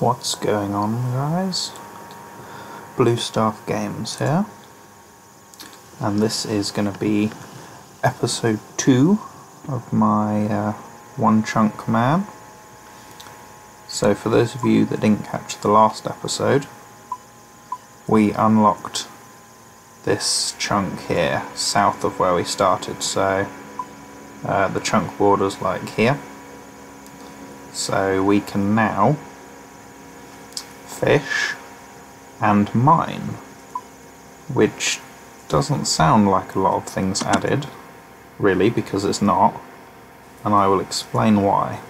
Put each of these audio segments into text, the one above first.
What's going on, guys? Blue Staff Games here, and this is going to be episode 2 of my One Chunk Man. So for those of you that didn't catch the last episode, we unlocked this chunk here south of where we started. So the chunk border's like here, so we can now fish and mine, which doesn't sound like a lot of things added, really, because it's not, and I will explain why.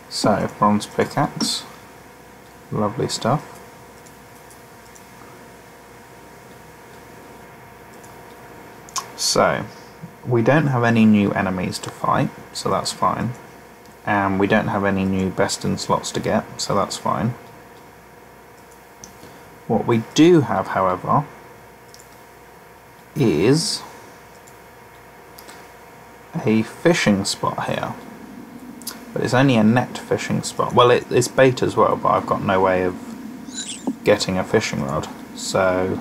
So, bronze pickaxe, lovely stuff. So, we don't have any new enemies to fight, so that's fine. And we don't have any new best in slots to get, so that's fine. What we do have, however, is a fishing spot here. But it's only a net fishing spot. Well, it's bait as well, but I've got no way of getting a fishing rod, so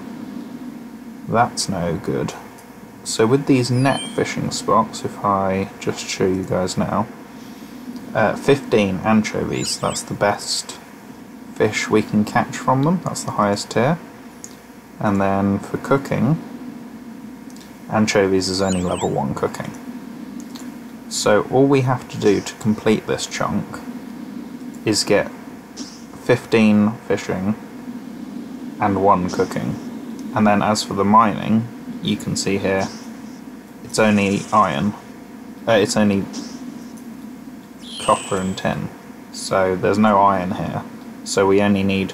that's no good. So with these net fishing spots, if I just show you guys now, 15 anchovies, that's the best fish we can catch from them, that's the highest tier. And then for cooking, anchovies is only level 1 cooking. So all we have to do to complete this chunk is get 15 fishing and 1 cooking. And then as for the mining, you can see here, it's only iron, it's only copper and tin, so there's no iron here, so we only need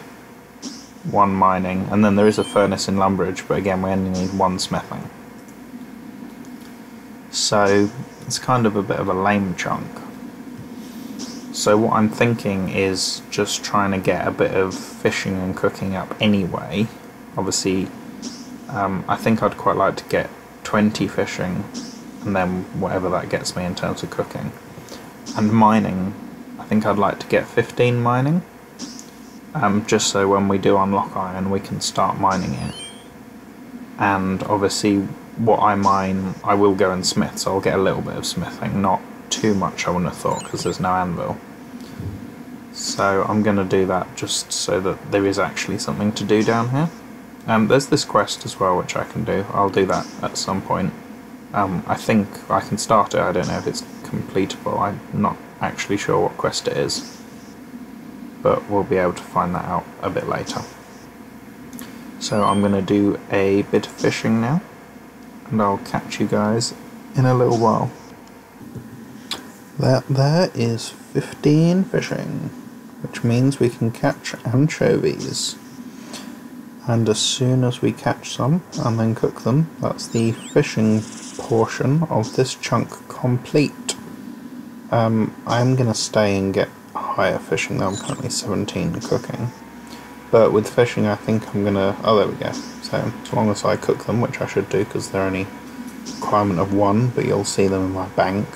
1 mining, and then there is a furnace in Lumbridge, but again we only need 1 smithing. So it's kind of a bit of a lame chunk. So what I'm thinking is just trying to get a bit of fishing and cooking up anyway. Obviously I think I'd quite like to get 20 fishing, and then whatever that gets me in terms of cooking. And mining, I think I'd like to get 15 mining, just so when we do unlock iron we can start mining it. And obviously what I mine I will go and smith, so I'll get a little bit of smithing, not too much I wouldn't have thought, because there's no anvil. So I'm going to do that just so that there is actually something to do down here. There's this quest as well which I can do, I'll do that at some point. I think I can start it, I don't know if it's completable, I'm not actually sure what quest it is, but we'll be able to find that out a bit later. So I'm going to do a bit of fishing now, and I'll catch you guys in a little while. There is 15 fishing, which means we can catch anchovies. And as soon as we catch some and then cook them, that's the fishing portion of this chunk complete. I'm going to stay and get higher fishing though, I'm currently 17 cooking. But with fishing I think I'm going to... oh, there we go. So as long as I cook them, which I should do because they're only requirement of 1, but you'll see them in my bank.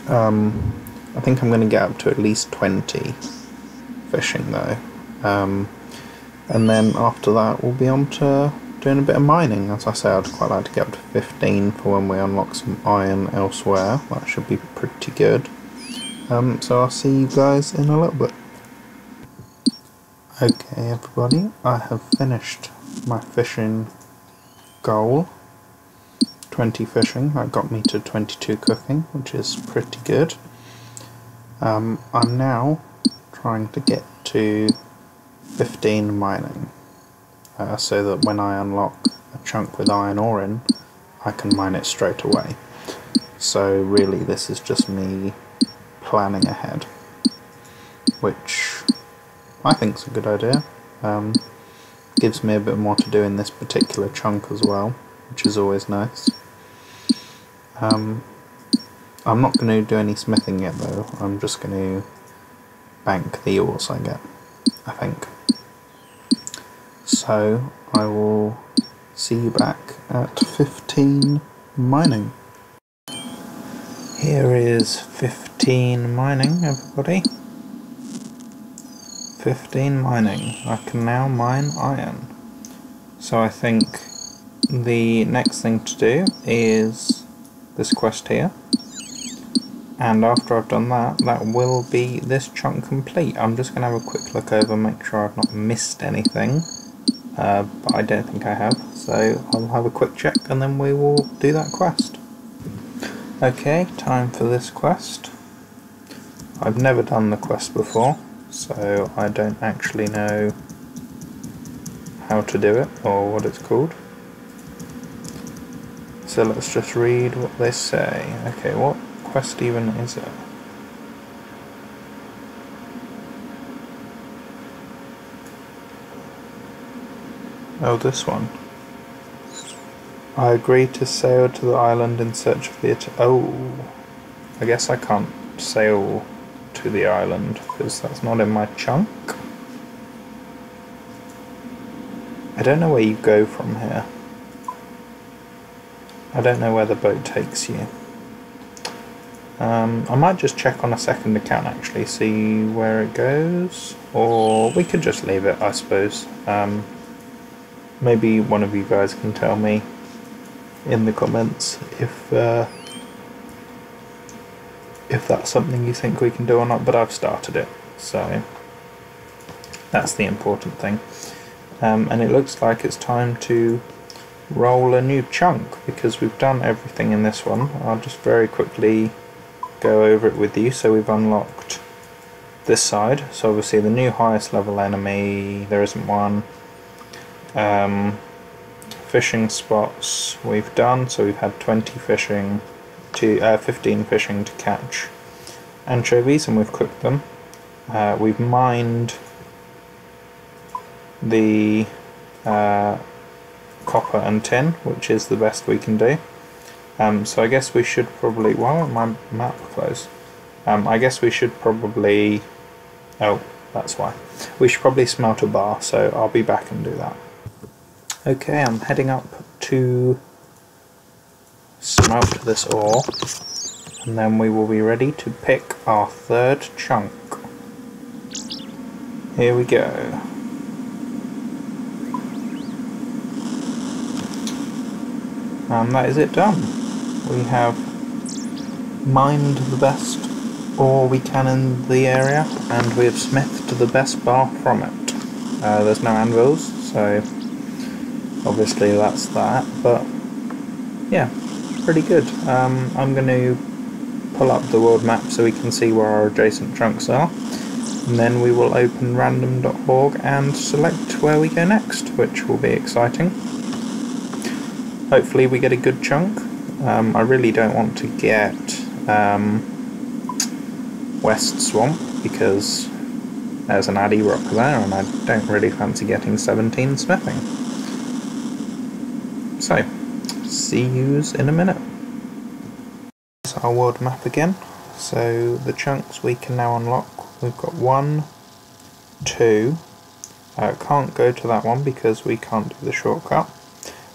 I think I'm going to get up to at least 20 fishing though. And then after that we'll be on to doing a bit of mining. As I say, I'd quite like to get up to 15 for when we unlock some iron elsewhere. That should be pretty good. So I'll see you guys in a little bit. Okay everybody, I have finished my fishing goal. 20 fishing, that got me to 22 cooking, which is pretty good. I'm now trying to get to 15 mining, so that when I unlock a chunk with iron ore in, I can mine it straight away. So really this is just me planning ahead, which I think is a good idea. Gives me a bit more to do in this particular chunk as well, which is always nice. I'm not going to do any smithing yet though, I'm just going to bank the ores I get, I think. So I will see you back at 15 mining. Here is 15 mining, everybody. 15 mining. I can now mine iron. So I think the next thing to do is this quest here. And after I've done that, that will be this chunk complete. I'm just going to have a quick look over, make sure I've not missed anything. But I don't think I have. So I'll have a quick check and then we will do that quest. Okay, time for this quest. I've never done the quest before, so I don't actually know how to do it or what it's called. So let's just read what they say. Okay, what quest even is it? Oh, this one. I agree to sail to the island in search of the... Oh, I guess I can't sail to the island because that's not in my chunk. I don't know where you go from here. I don't know where the boat takes you. I might just check on a second account actually, see where it goes, or we could just leave it, I suppose. Maybe one of you guys can tell me in the comments if that's something you think we can do or not, but I've started it, so that's the important thing. And it looks like it's time to roll a new chunk because we've done everything in this one. I'll just very quickly go over it with you. So we've unlocked this side, so obviously the new highest level enemy, there isn't one. Fishing spots we've done, so we've had 20 fishing to 15 fishing to catch anchovies, and we've cooked them. We've mined the copper and tin, which is the best we can do. So I guess we should probably... Why won't my map close? I guess we should probably... Oh, that's why. We should probably smelt a bar, so I'll be back and do that. Okay, I'm heading up to smelt this ore, and then we will be ready to pick our third chunk. Here we go. And that is it done. We have mined the best ore we can in the area, and we have smithed the best bar from it. There's no anvils, so obviously that's that, but yeah, pretty good. I'm going to pull up the world map so we can see where our adjacent chunks are, and then we will open random.org and select where we go next, which will be exciting. Hopefully we get a good chunk. I really don't want to get West Swamp because there's an addy rock there and I don't really fancy getting 17 smithing. So, see yous in a minute. Here's our world map again. So the chunks we can now unlock, we've got 1, 2, can't go to that one because we can't do the shortcut.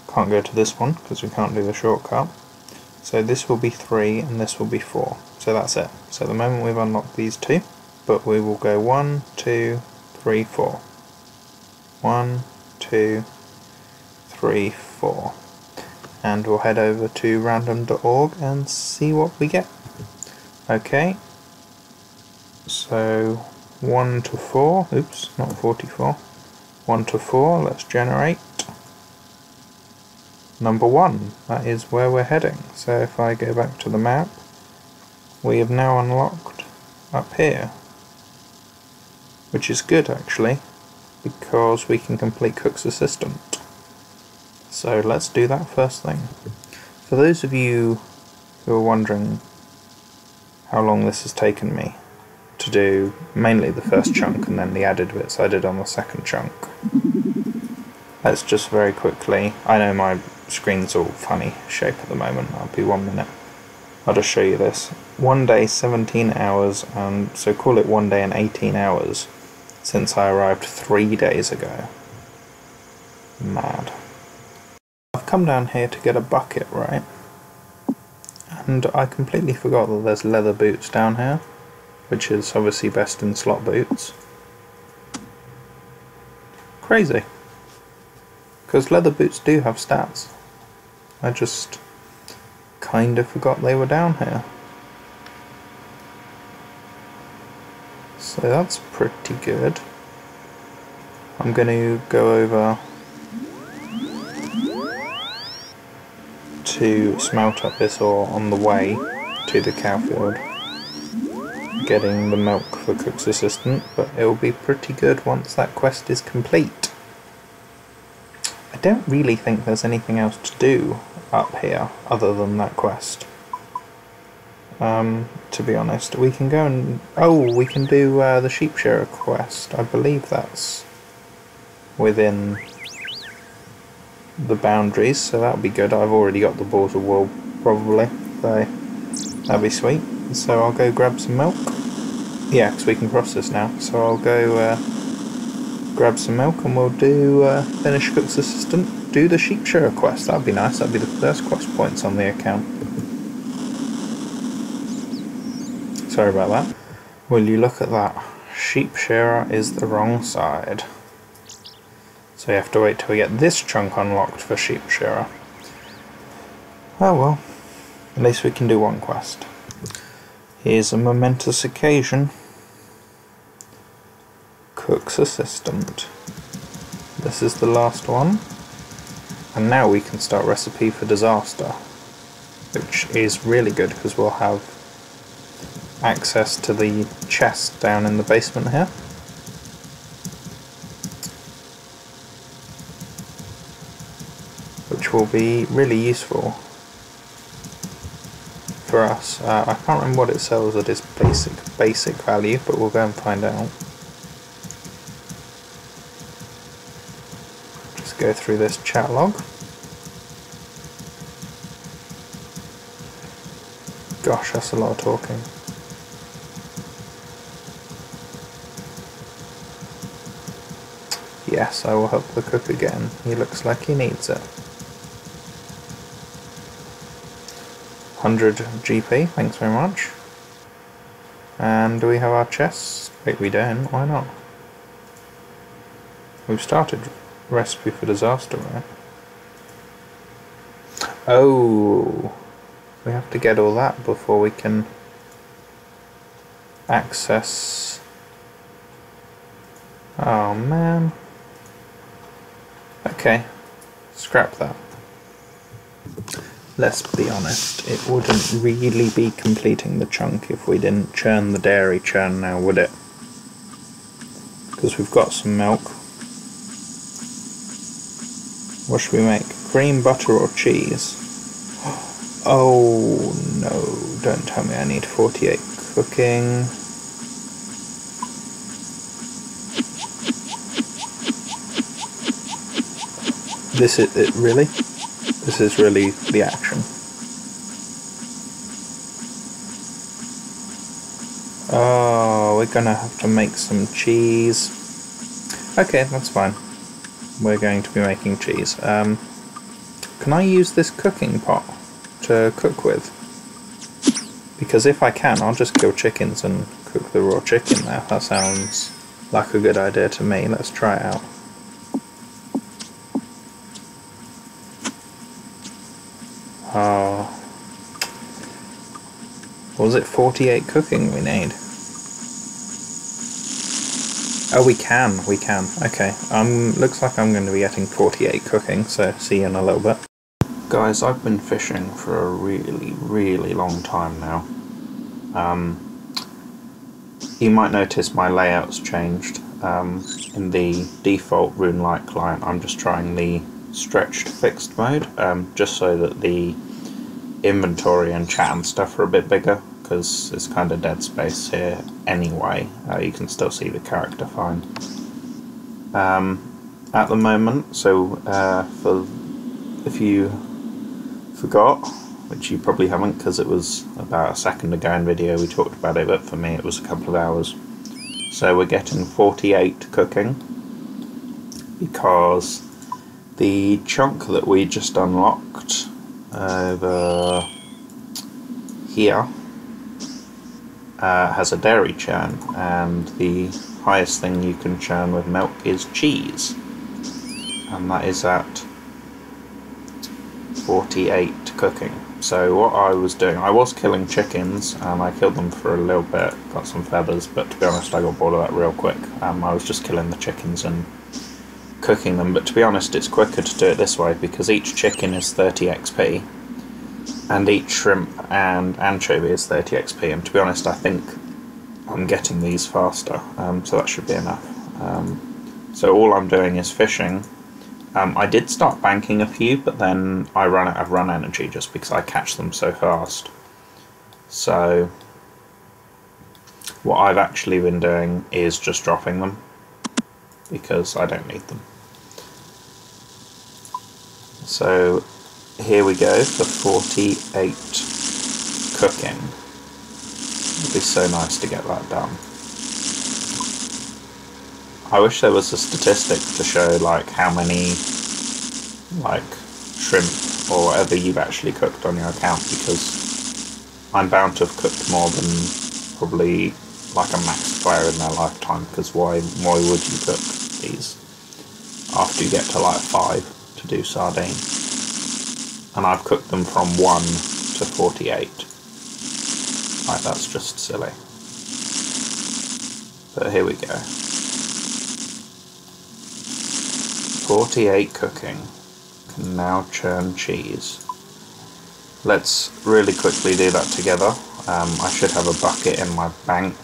Can't go to this one because we can't do the shortcut. So this will be 3 and this will be 4. So that's it. So at the moment we've unlocked these 2, but we will go 1, 2, 3, 4. 1, 2, 3, 4. And we'll head over to random.org and see what we get. Okay. So 1 to 4. Oops, not 44. 1 to 4. Let's generate. Number 1, that is where we're heading. So if I go back to the map, we have now unlocked up here, which is good actually, because we can complete Cook's Assistant. So let's do that first thing. For those of you who are wondering how long this has taken me to do mainly the first chunk and then the added bits I did on the second chunk, let's just very quickly, I know my screen's all funny shape at the moment, I'll be 1 minute. I'll just show you this. 1 day, 17 hours, and so call it 1 day and 18 hours since I arrived 3 days ago. Mad. I've come down here to get a bucket, right? And I completely forgot that there's leather boots down here, which is obviously best in slot boots. crazy. Because leather boots do have stats. I just kind of forgot they were down here. So that's pretty good. I'm going to go over to smelt up this ore on the way to the cow field, getting the milk for Cook's Assistant, but it'll be pretty good once that quest is complete. I don't really think there's anything else to do up here other than that quest. To be honest, we can go and... oh, we can do the sheep shearer quest. I believe that's within the boundaries, so that'll be good. I've already got the balls of wool, probably, so that'll be sweet. So I'll go grab some milk. Yeah, because we can cross this now. So I'll go grab some milk and we'll do finish Cook's Assistant, do the sheep shearer quest. That'd be nice. That'd be the first quest points on the account. Sorry about that. Will you look at that? Sheep shearer is the wrong side. So you have to wait till we get this chunk unlocked for sheep shearer. Oh well, at least we can do one quest. Here's a momentous occasion. Cook's Assistant. This is the last one. And now we can start Recipe for Disaster, which is really good because we'll have access to the chest down in the basement here. Which will be really useful for us. I can't remember what it sells at its basic value, but we'll go and find out. Just go through this chat log. Gosh, that's a lot of talking. Yes, I will help the cook again. He looks like he needs it. 100 GP, thanks very much. And do we have our chests? Wait, we don't. Why not? We've started Recipe for Disaster, right? Oh, we have to get all that before we can access... oh man. Okay, scrap that. Let's be honest, it wouldn't really be completing the chunk if we didn't churn the dairy churn now, would it? Because we've got some milk. What should we make? Cream, butter or cheese? Oh no, don't tell me I need 48 cooking. This is it, really? This is really the action. Oh, we're gonna have to make some cheese. Okay, that's fine. We're going to be making cheese. Can I use this cooking pot to cook with? Because if I can, I'll just kill chickens and cook the raw chicken there. That sounds like a good idea to me. Let's try it out. Oh. Was it 48 cooking we need? Oh, we can. Okay. Looks like I'm going to be getting 48 cooking, so see you in a little bit. Guys, I've been fishing for a really long time now. You might notice my layout's changed. In the default RuneLite client, I'm just trying the stretched fixed mode, just so that the inventory and chat and stuff are a bit bigger, because it's kind of dead space here anyway. You can still see the character fine. At the moment, so if you forgot, which you probably haven't because it was about a second ago in video we talked about it, but for me it was a couple of hours. So we're getting 48 cooking because the chunk that we just unlocked over here has a dairy churn, and the highest thing you can churn with milk is cheese. and that is at 48 cooking. So what I was doing, I was killing chickens, and I killed them for a little bit, got some feathers, but to be honest I got bored of that real quick. I was just killing the chickens and cooking them, but to be honest it's quicker to do it this way because each chicken is 30 XP and each shrimp and anchovy is 30 XP, and to be honest I think I'm getting these faster, so that should be enough. So all I'm doing is fishing. I did start banking a few, but then I run out of run energy just because I catch them so fast. So what I've actually been doing is just dropping them because I don't need them. So here we go for 48 cooking. It'd be so nice to get that done. I wish there was a statistic to show like how many like shrimp or whatever you've actually cooked on your account, because I'm bound to have cooked more than probably like a max player in their lifetime, because why would you cook these after you get to like 5 to do sardine? And I've cooked them from 1 to 48. Like, that's just silly. But here we go. 48 cooking. Can now churn cheese. Let's really quickly do that together. I should have a bucket in my bank.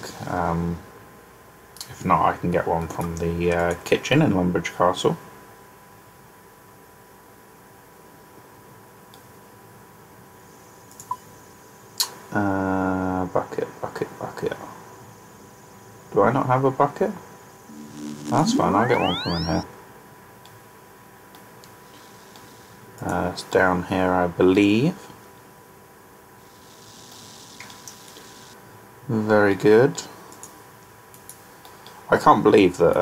If not, I can get one from the kitchen in Lumbridge Castle. Bucket. Do I not have a bucket? That's fine, I'll get one from in here. It's down here, I believe. Very good. I can't believe that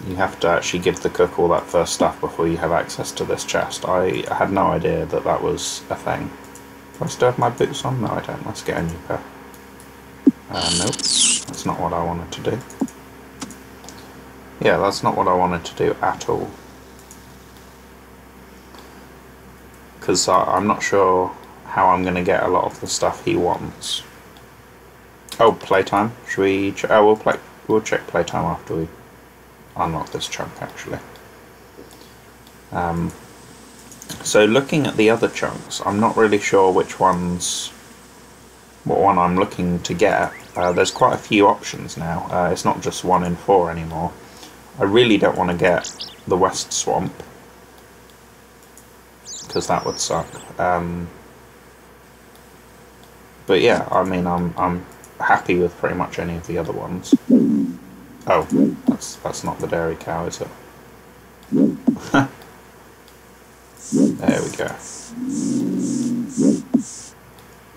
you have to actually give the cook all that first stuff before you have access to this chest. I had no idea that that was a thing. Do I still have my boots on? No, I don't. Let's get a new pair. Nope. That's not what I wanted to do. Yeah, that's not what I wanted to do at all. Because I'm not sure how I'm going to get a lot of the stuff he wants. Oh, playtime. Should we? Oh, we'll check playtime after we unlock this chunk, actually. So looking at the other chunks, I'm not really sure what one I'm looking to get. There's quite a few options now. It's not just 1 in 4 anymore. I really don't want to get the West Swamp, because that would suck. But yeah, I mean, I'm happy with pretty much any of the other ones. Oh, that's not the dairy cow, is it? There we go.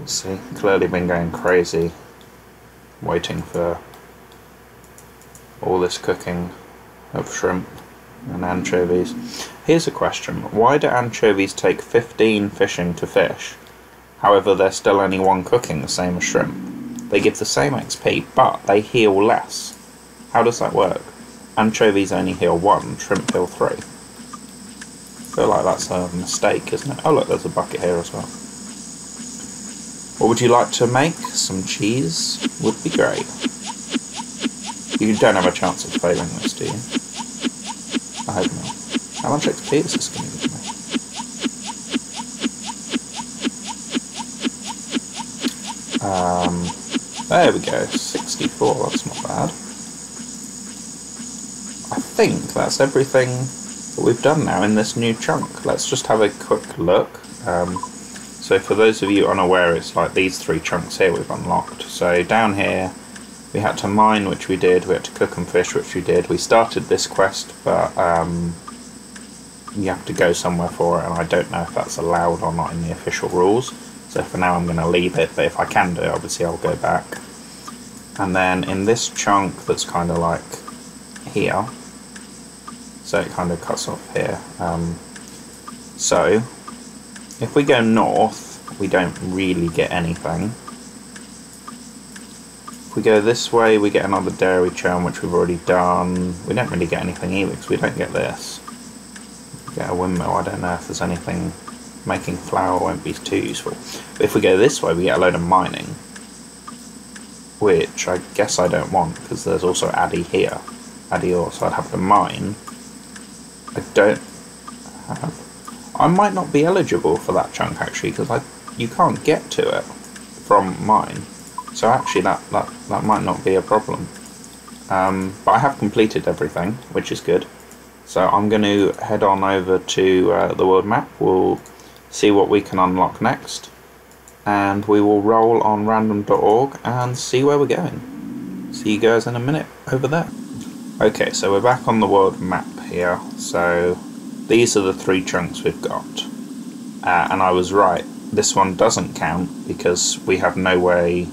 See, clearly been going crazy waiting for all this cooking of shrimp and anchovies. Here's a question. Why do anchovies take 15 fishing to fish? However, they're still only 1 cooking, the same as shrimp. They give the same XP, but they heal less. How does that work? Anchovies only heal 1, shrimp heal 3. I feel like that's a mistake, isn't it? Oh look, there's a bucket here as well. What would you like to make? Some cheese would be great. You don't have a chance of failing this, do you? I hope not. How much XP is this going to give me? There we go, 64, that's not bad. I think that's everything that we've done now in this new chunk. Let's just have a quick look. So for those of you unaware, it's like these 3 chunks here we've unlocked. So down here we had to mine, which we did, we had to cook and fish, which we did. We started this quest, but you have to go somewhere for it, and I don't know if that's allowed or not in the official rules. So for now I'm going to leave it, but if I can do it, obviously I'll go back. And then in this chunk that's kind of like here, so it kind of cuts off here. So if we go north, we don't really get anything. If we go this way, we get another dairy churn, which we've already done. We don't really get anything either, because we don't get this. get a windmill. I don't know if there's anything, making flour won't be too useful. But if we go this way, we get a load of mining, which I guess I don't want, because there's also addy here, addy ore, so I'd have to mine. I don't have... I might not be eligible for that chunk, actually, because you can't get to it from mine. So actually that might not be a problem. But I have completed everything, which is good. So I'm going to head on over to the world map. We'll see what we can unlock next. And we will roll on random.org and see where we're going. See you guys in a minute over there. Okay, so we're back on the world map here. So these are the 3 chunks we've got. And I was right. This one doesn't count because we have no way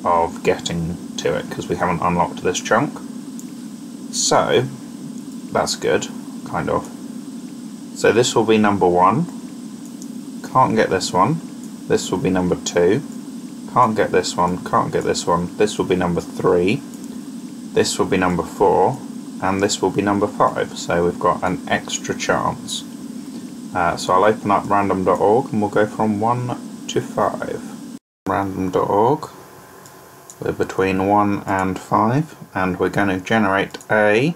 of getting to it because we haven't unlocked this chunk. So that's good, kind of. So this will be number 1. Can't get this one. This will be number 2. Can't get this one. Can't get this one. This will be number 3. This will be number 4. And this will be number 5. So we've got an extra chance. So I'll open up random.org and we'll go from 1 to 5. Random.org. We're between 1 and 5, and we're going to generate a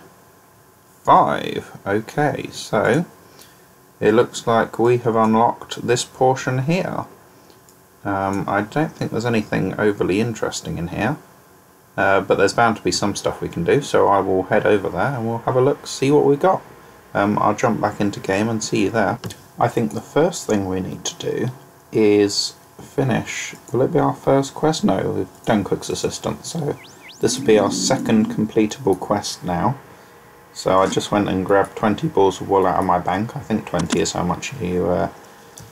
5. Okay, so it looks like we have unlocked this portion here. I don't think there's anything overly interesting in here, but there's bound to be some stuff we can do, so I will head over there and we'll have a look, see what we got. I'll jump back into game and see you there. I think the first thing we need to do is finish. Will it be our first quest? No, we've done Cook's Assistant, so this will be our second completable quest now. So I just went and grabbed 20 balls of wool out of my bank. I think 20 is how much you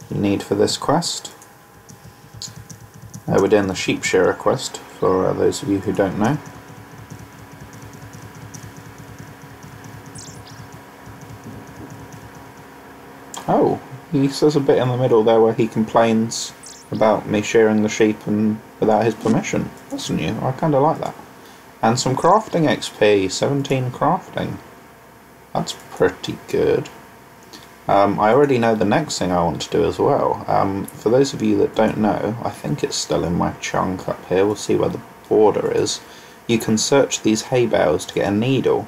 need for this quest. We're doing the sheep shearer quest, for those of you who don't know. Oh, he says a bit in the middle there where he complains about me shearing the sheep and without his permission. That's new, I kind of like that. And some crafting XP, 17 crafting. That's pretty good. I already know the next thing I want to do as well. For those of you that don't know, I think it's still in my chunk up here, we'll see where the border is. You can search these hay bales to get a needle.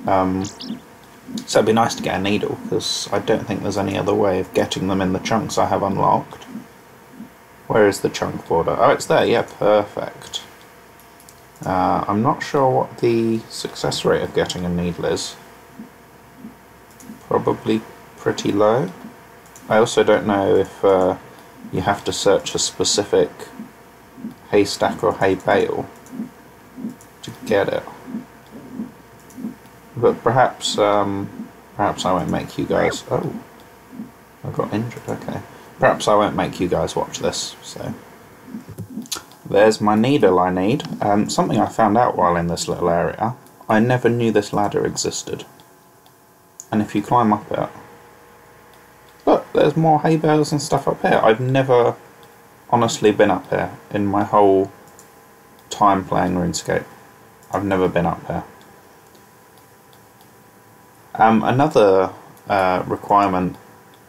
So it'd be nice to get a needle, because I don't think there's any other way of getting them in the chunks I have unlocked. Where is the chunk border? Oh, it's there, yeah, perfect. I'm not sure what the success rate of getting a needle is. Probably pretty low. I also don't know if you have to search a specific haystack or hay bale to get it. But perhaps perhaps I won't make you guys... Oh, I got injured, okay. Perhaps I won't make you guys watch this, so... There's my needle I need. Something I found out while in this little area. I never knew this ladder existed. And if you climb up it... Look, there's more hay bales and stuff up here. I've never honestly been up here in my whole time playing RuneScape. I've never been up here. Another requirement,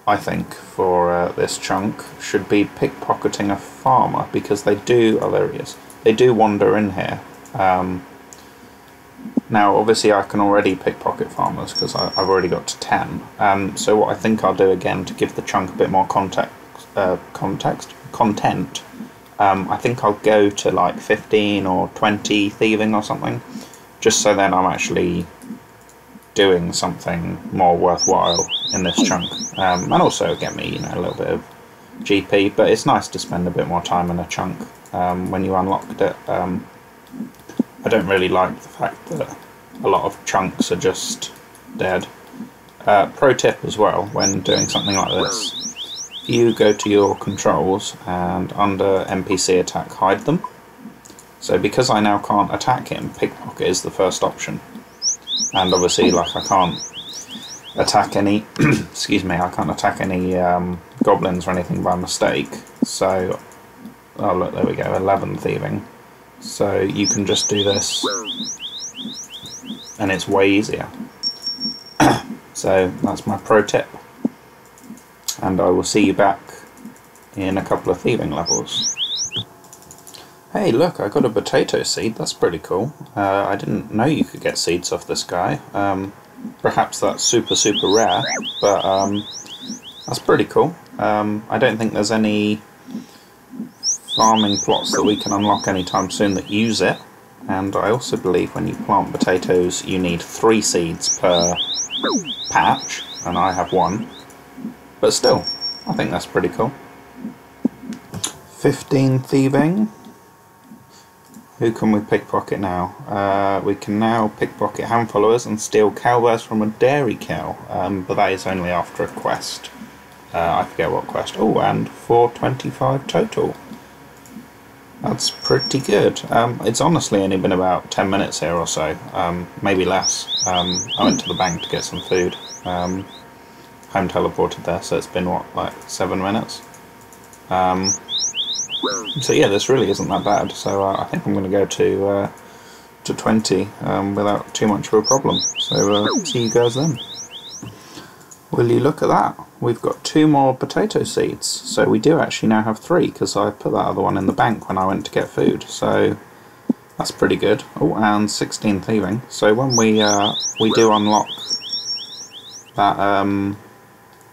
I think, for this chunk should be pickpocketing a farmer, because they do... Oh, there he is. They do wander in here. Now, obviously, I can already pickpocket farmers because I've already got to 10. So what I think I'll do again to give the chunk a bit more content, I think I'll go to like 15 or 20 thieving or something, just so then I'm actually doing something more worthwhile in this chunk, and also get me, a little bit of GP. But it's nice to spend a bit more time in a chunk when you unlocked it. I don't really like the fact that a lot of chunks are just dead. Pro tip as well, when doing something like this, you go to your controls and under NPC attack, hide them. So because I now can't attack him, pickpocket is the first option. And obviously, like, I can't attack any excuse me, I can't attack any goblins or anything by mistake. So, oh look, there we go, 11 thieving. So you can just do this and it's way easier. So that's my pro tip, and I will see you back in a couple of thieving levels. Hey look, I got a potato seed, that's pretty cool. I didn't know you could get seeds off this guy. Perhaps that's super rare, but that's pretty cool. I don't think there's any farming plots that we can unlock anytime soon that use it, and I also believe when you plant potatoes you need 3 seeds per patch, and I have 1, but still, I think that's pretty cool. 15 thieving. Who can we pickpocket now? We can now pickpocket hand followers and steal cowbells from a dairy cow, but that is only after a quest. I forget what quest. Oh, and 425 total. That's pretty good. It's honestly only been about 10 minutes here or so, maybe less. I went to the bank to get some food. Home teleported there, so it's been what, like 7 minutes? So yeah, this really isn't that bad, so I think I'm going to go to 20 without too much of a problem. So see you guys then. Will you look at that? We've got 2 more potato seeds, so we do actually now have 3 because I put that other one in the bank when I went to get food, so that's pretty good. Oh, and 16 thieving. So when we do unlock that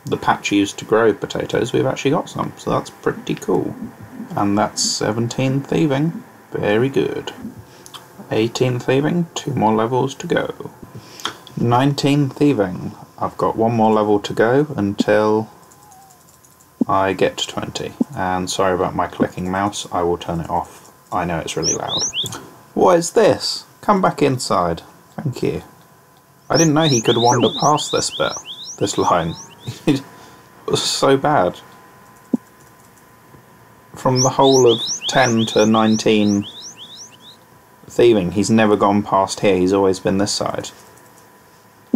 the patch used to grow potatoes, we've actually got some, so that's pretty cool. And that's 17 thieving, very good. 18 thieving, 2 more levels to go. 19 thieving, I've got 1 more level to go until I get to 20. And sorry about my clicking mouse, I will turn it off. I know it's really loud. What is this? Come back inside, thank you. I didn't know he could wander past this bit, this line. It was so bad. From the whole of 10 to 19 thieving, he's never gone past here, he's always been this side.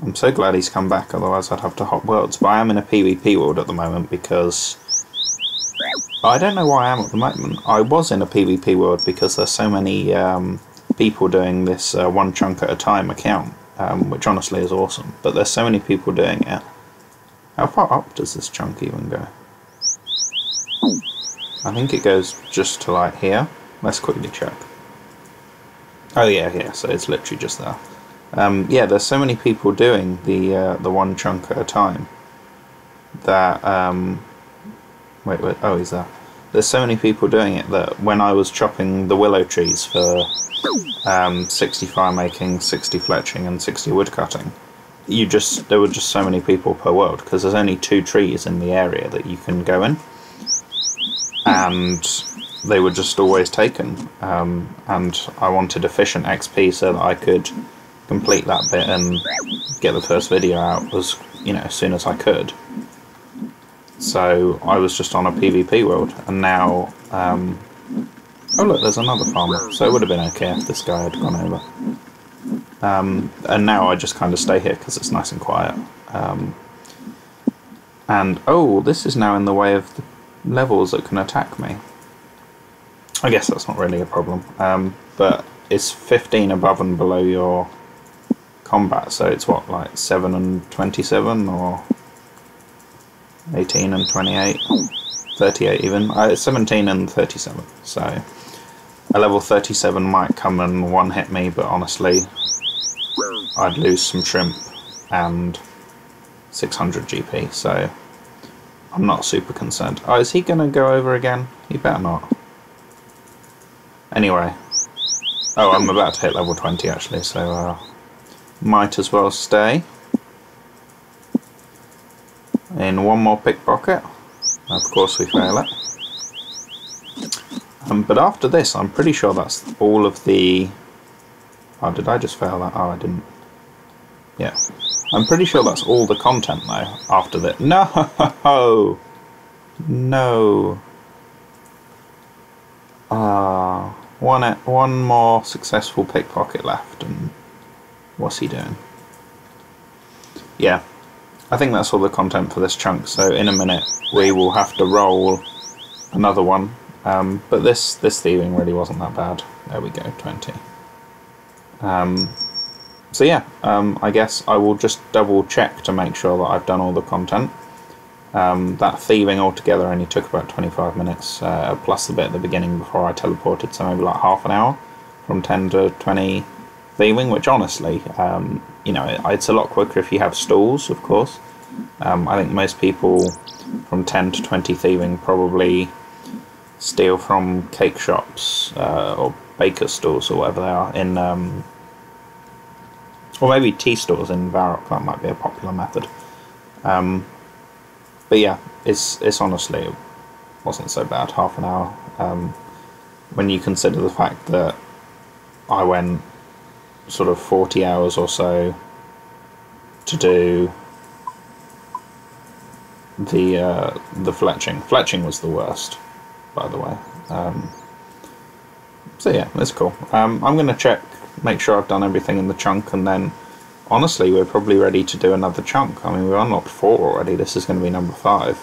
I'm so glad he's come back, otherwise I'd have to hop worlds. But I am in a PvP world at the moment because... I don't know why I am at the moment. I was in a PvP world because there's so many people doing this 1 chunk at a time account, which honestly is awesome. But there's so many people doing it. How far up does this chunk even go? I think it goes just to like here. Let's quickly check. Oh yeah, so it's literally just there. Yeah, there's so many people doing the 1 chunk at a time that wait, oh, he's there. There's so many people doing it that when I was chopping the willow trees for 60 fire making, 60 fletching, and 60 wood cutting, there were just so many people per world because there's only 2 trees in the area that you can go in. And they were just always taken, and I wanted efficient XP so that I could complete that bit and get the first video out as soon as I could. So I was just on a PvP world, and now oh look, there's another farmer, so it would have been okay if this guy had gone over. And now I just kind of stay here because it's nice and quiet. And oh, this is now in the way of the levels that can attack me. I guess that's not really a problem, but it's 15 above and below your combat, so it's what, like 7 and 27 or 18 and 28, 38 even. It's 17 and 37, so a level 37 might come and 1-hit me, but honestly I'd lose some shrimp and 600 GP, so I'm not super concerned. Oh, is he going to go over again? He better not. Anyway. Oh, I'm about to hit level 20 actually, so might as well stay. In 1 more pickpocket. Of course we fail it. But after this, I'm pretty sure that's all of the... Oh, did I just fail that? Oh, I didn't. Yeah. I'm pretty sure that's all the content though, after that. No! No. One more successful pickpocket left, and what's he doing? Yeah, I think that's all the content for this chunk, so in a minute we will have to roll another one, but this thieving really wasn't that bad. There we go, 20. So yeah, I guess I will just double check to make sure that I've done all the content. That thieving altogether only took about 25 minutes, plus the bit at the beginning before I teleported, so maybe like half an hour, from 10 to 20 thieving, which honestly, you know, it's a lot quicker if you have stalls, of course. I think most people from 10 to 20 thieving probably steal from cake shops or baker stores or whatever they are in, or maybe tea stores in Varrock. That might be a popular method. But yeah, it's honestly, it wasn't so bad, half an hour, when you consider the fact that I went sort of 40 hours or so to do the fletching. Fletching was the worst, by the way. So yeah, that's cool. I'm going to check, make sure I've done everything in the chunk, and then honestly we're probably ready to do another chunk. I mean, we've unlocked 4 already, this is going to be number 5.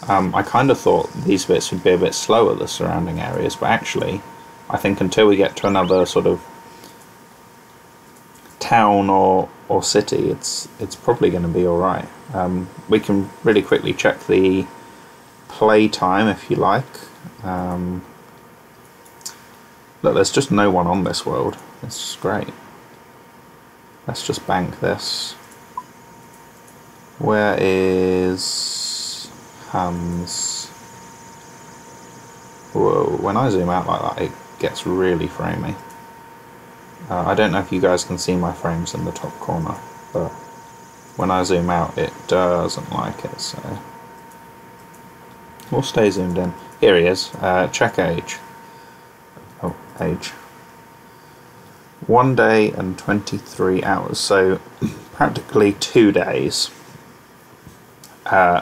I kind of thought these bits would be a bit slower, the surrounding areas, but actually I think until we get to another sort of town or city, it's probably going to be alright. We can really quickly check the play time if you like. Look, there's just no one on this world. It's great. Let's just bank this. Where is Hans? Whoa, when I zoom out like that, it gets really framey. I don't know if you guys can see my frames in the top corner, but when I zoom out, it doesn't like it, so we'll stay zoomed in. Here he is. Check age. Oh, age. 1 day and 23 hours, so practically 2 days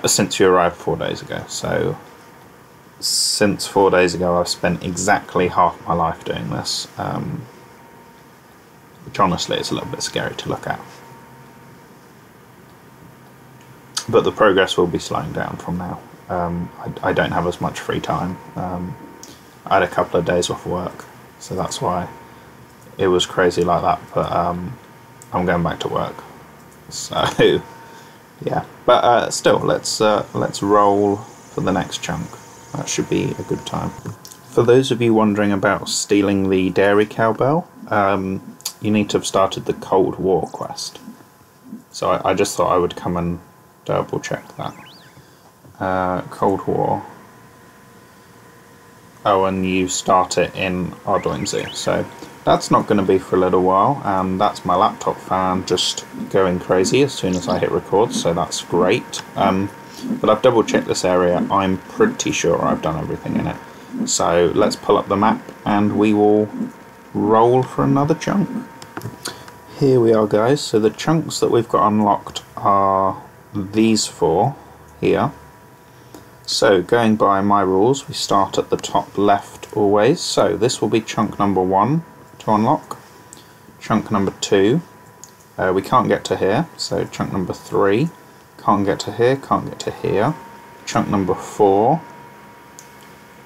since you arrived 4 days ago. So since 4 days ago I've spent exactly half my life doing this, which honestly is a little bit scary to look at. But the progress will be slowing down from now. I don't have as much free time. I had a couple of days off work, so that's why it was crazy like that, but I'm going back to work, so yeah. But still, let's roll for the next chunk. That should be a good time. For those of you wondering about stealing the dairy cowbell, you need to have started the Cold War quest. So I just thought I would come and double check that. Cold War. Oh, and you start it in Ardoinzy, so that's not going to be for a little while, and that's my laptop fan just going crazy as soon as I hit record, so that's great. But I've double checked this area, I'm pretty sure I've done everything in it. So let's pull up the map and we will roll for another chunk. Here we are, guys, so the chunks that we've got unlocked are these 4 here. So going by my rules, we start at the top left always, so this will be chunk number 1 to unlock. Chunk number 2, we can't get to here, so chunk number 3, can't get to here, can't get to here. Chunk number 4,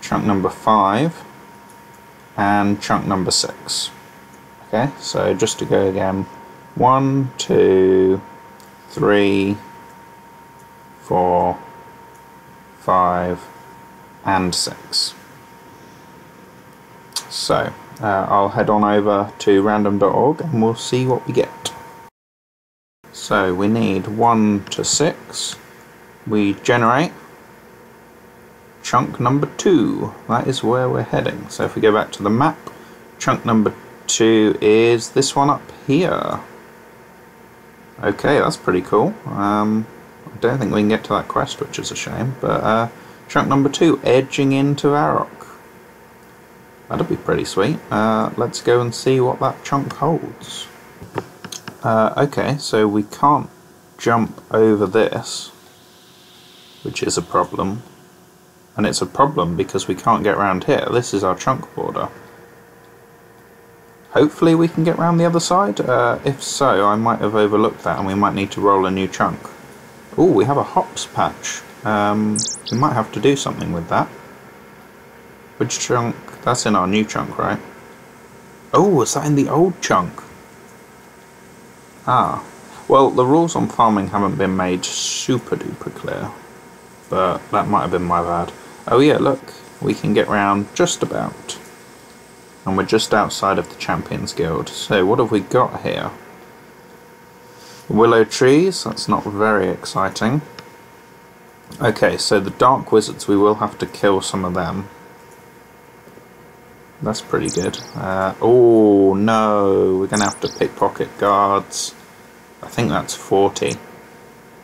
chunk number 5, and chunk number 6. Okay, so just to go again, 1, 2, 3, 4, 5, and 6. So I'll head on over to random.org and we'll see what we get. So we need 1 to 6. We generate chunk number 2. That is where we're heading. So if we go back to the map, chunk number 2 is this one up here. Okay, that's pretty cool. I don't think we can get to that quest, which is a shame, but chunk number 2, edging into Varrock. That'll be pretty sweet. Let's go and see what that chunk holds. Okay, so we can't jump over this, which is a problem. And it's a problem because we can't get around here. This is our chunk border. Hopefully we can get around the other side. If so, I might have overlooked that and we might need to roll a new chunk. Oh, we have a hops patch. We might have to do something with that. Which chunk? That's in our new chunk, right? Oh, is that in the old chunk? Ah, well, the rules on farming haven't been made super duper clear, but that might have been my bad. Oh yeah, look, we can get round just about. And we're just outside of the Champions Guild. So what have we got here? Willow trees, that's not very exciting. Okay, so the Dark Wizards, we will have to kill some of them. That's pretty good. Oh no, we're going to have to pickpocket guards. I think that's 40.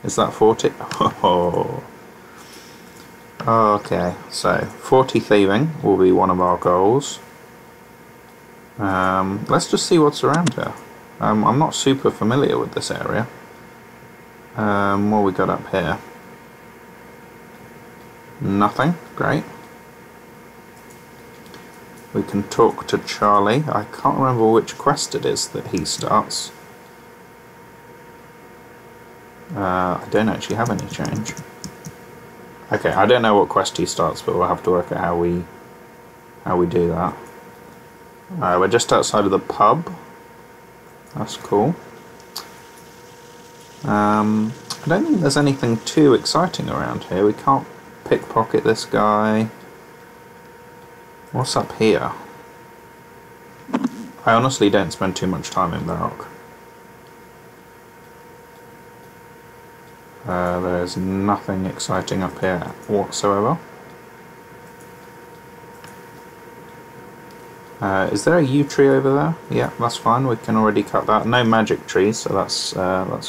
Is that 40? Oh. Okay, so 40 thieving will be one of our goals. Let's just see what's around here. I'm not super familiar with this area. What we got up here? Nothing. Great. We can talk to Charlie. I can't remember which quest it is that he starts. I don't actually have any change. Okay, I don't know what quest he starts, but we'll have to work out how we do that. We're just outside of the pub. That's cool. I don't think there's anything too exciting around here. We can't pickpocket this guy. What's up here? I honestly don't spend too much time in Varrock. There's nothing exciting up here whatsoever. Is there a yew tree over there? Yeah, that's fine. We can already cut that. No magic trees, so that's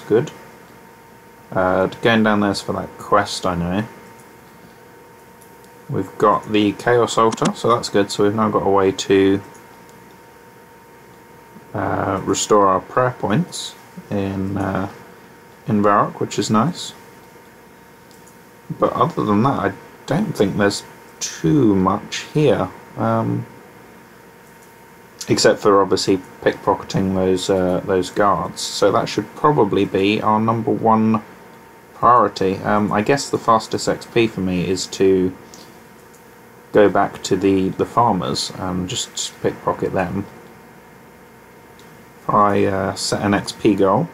good. Going down there's for that quest, I know. We've got the Chaos Altar, so that's good. So we've now got a way to restore our prayer points in Varrock, which is nice. But other than that, I don't think there's too much here. Except for obviously pickpocketing those guards. So that should probably be our #1 priority. I guess the fastest XP for me is to go back to the farmers and just pickpocket them. If I set an XP goal,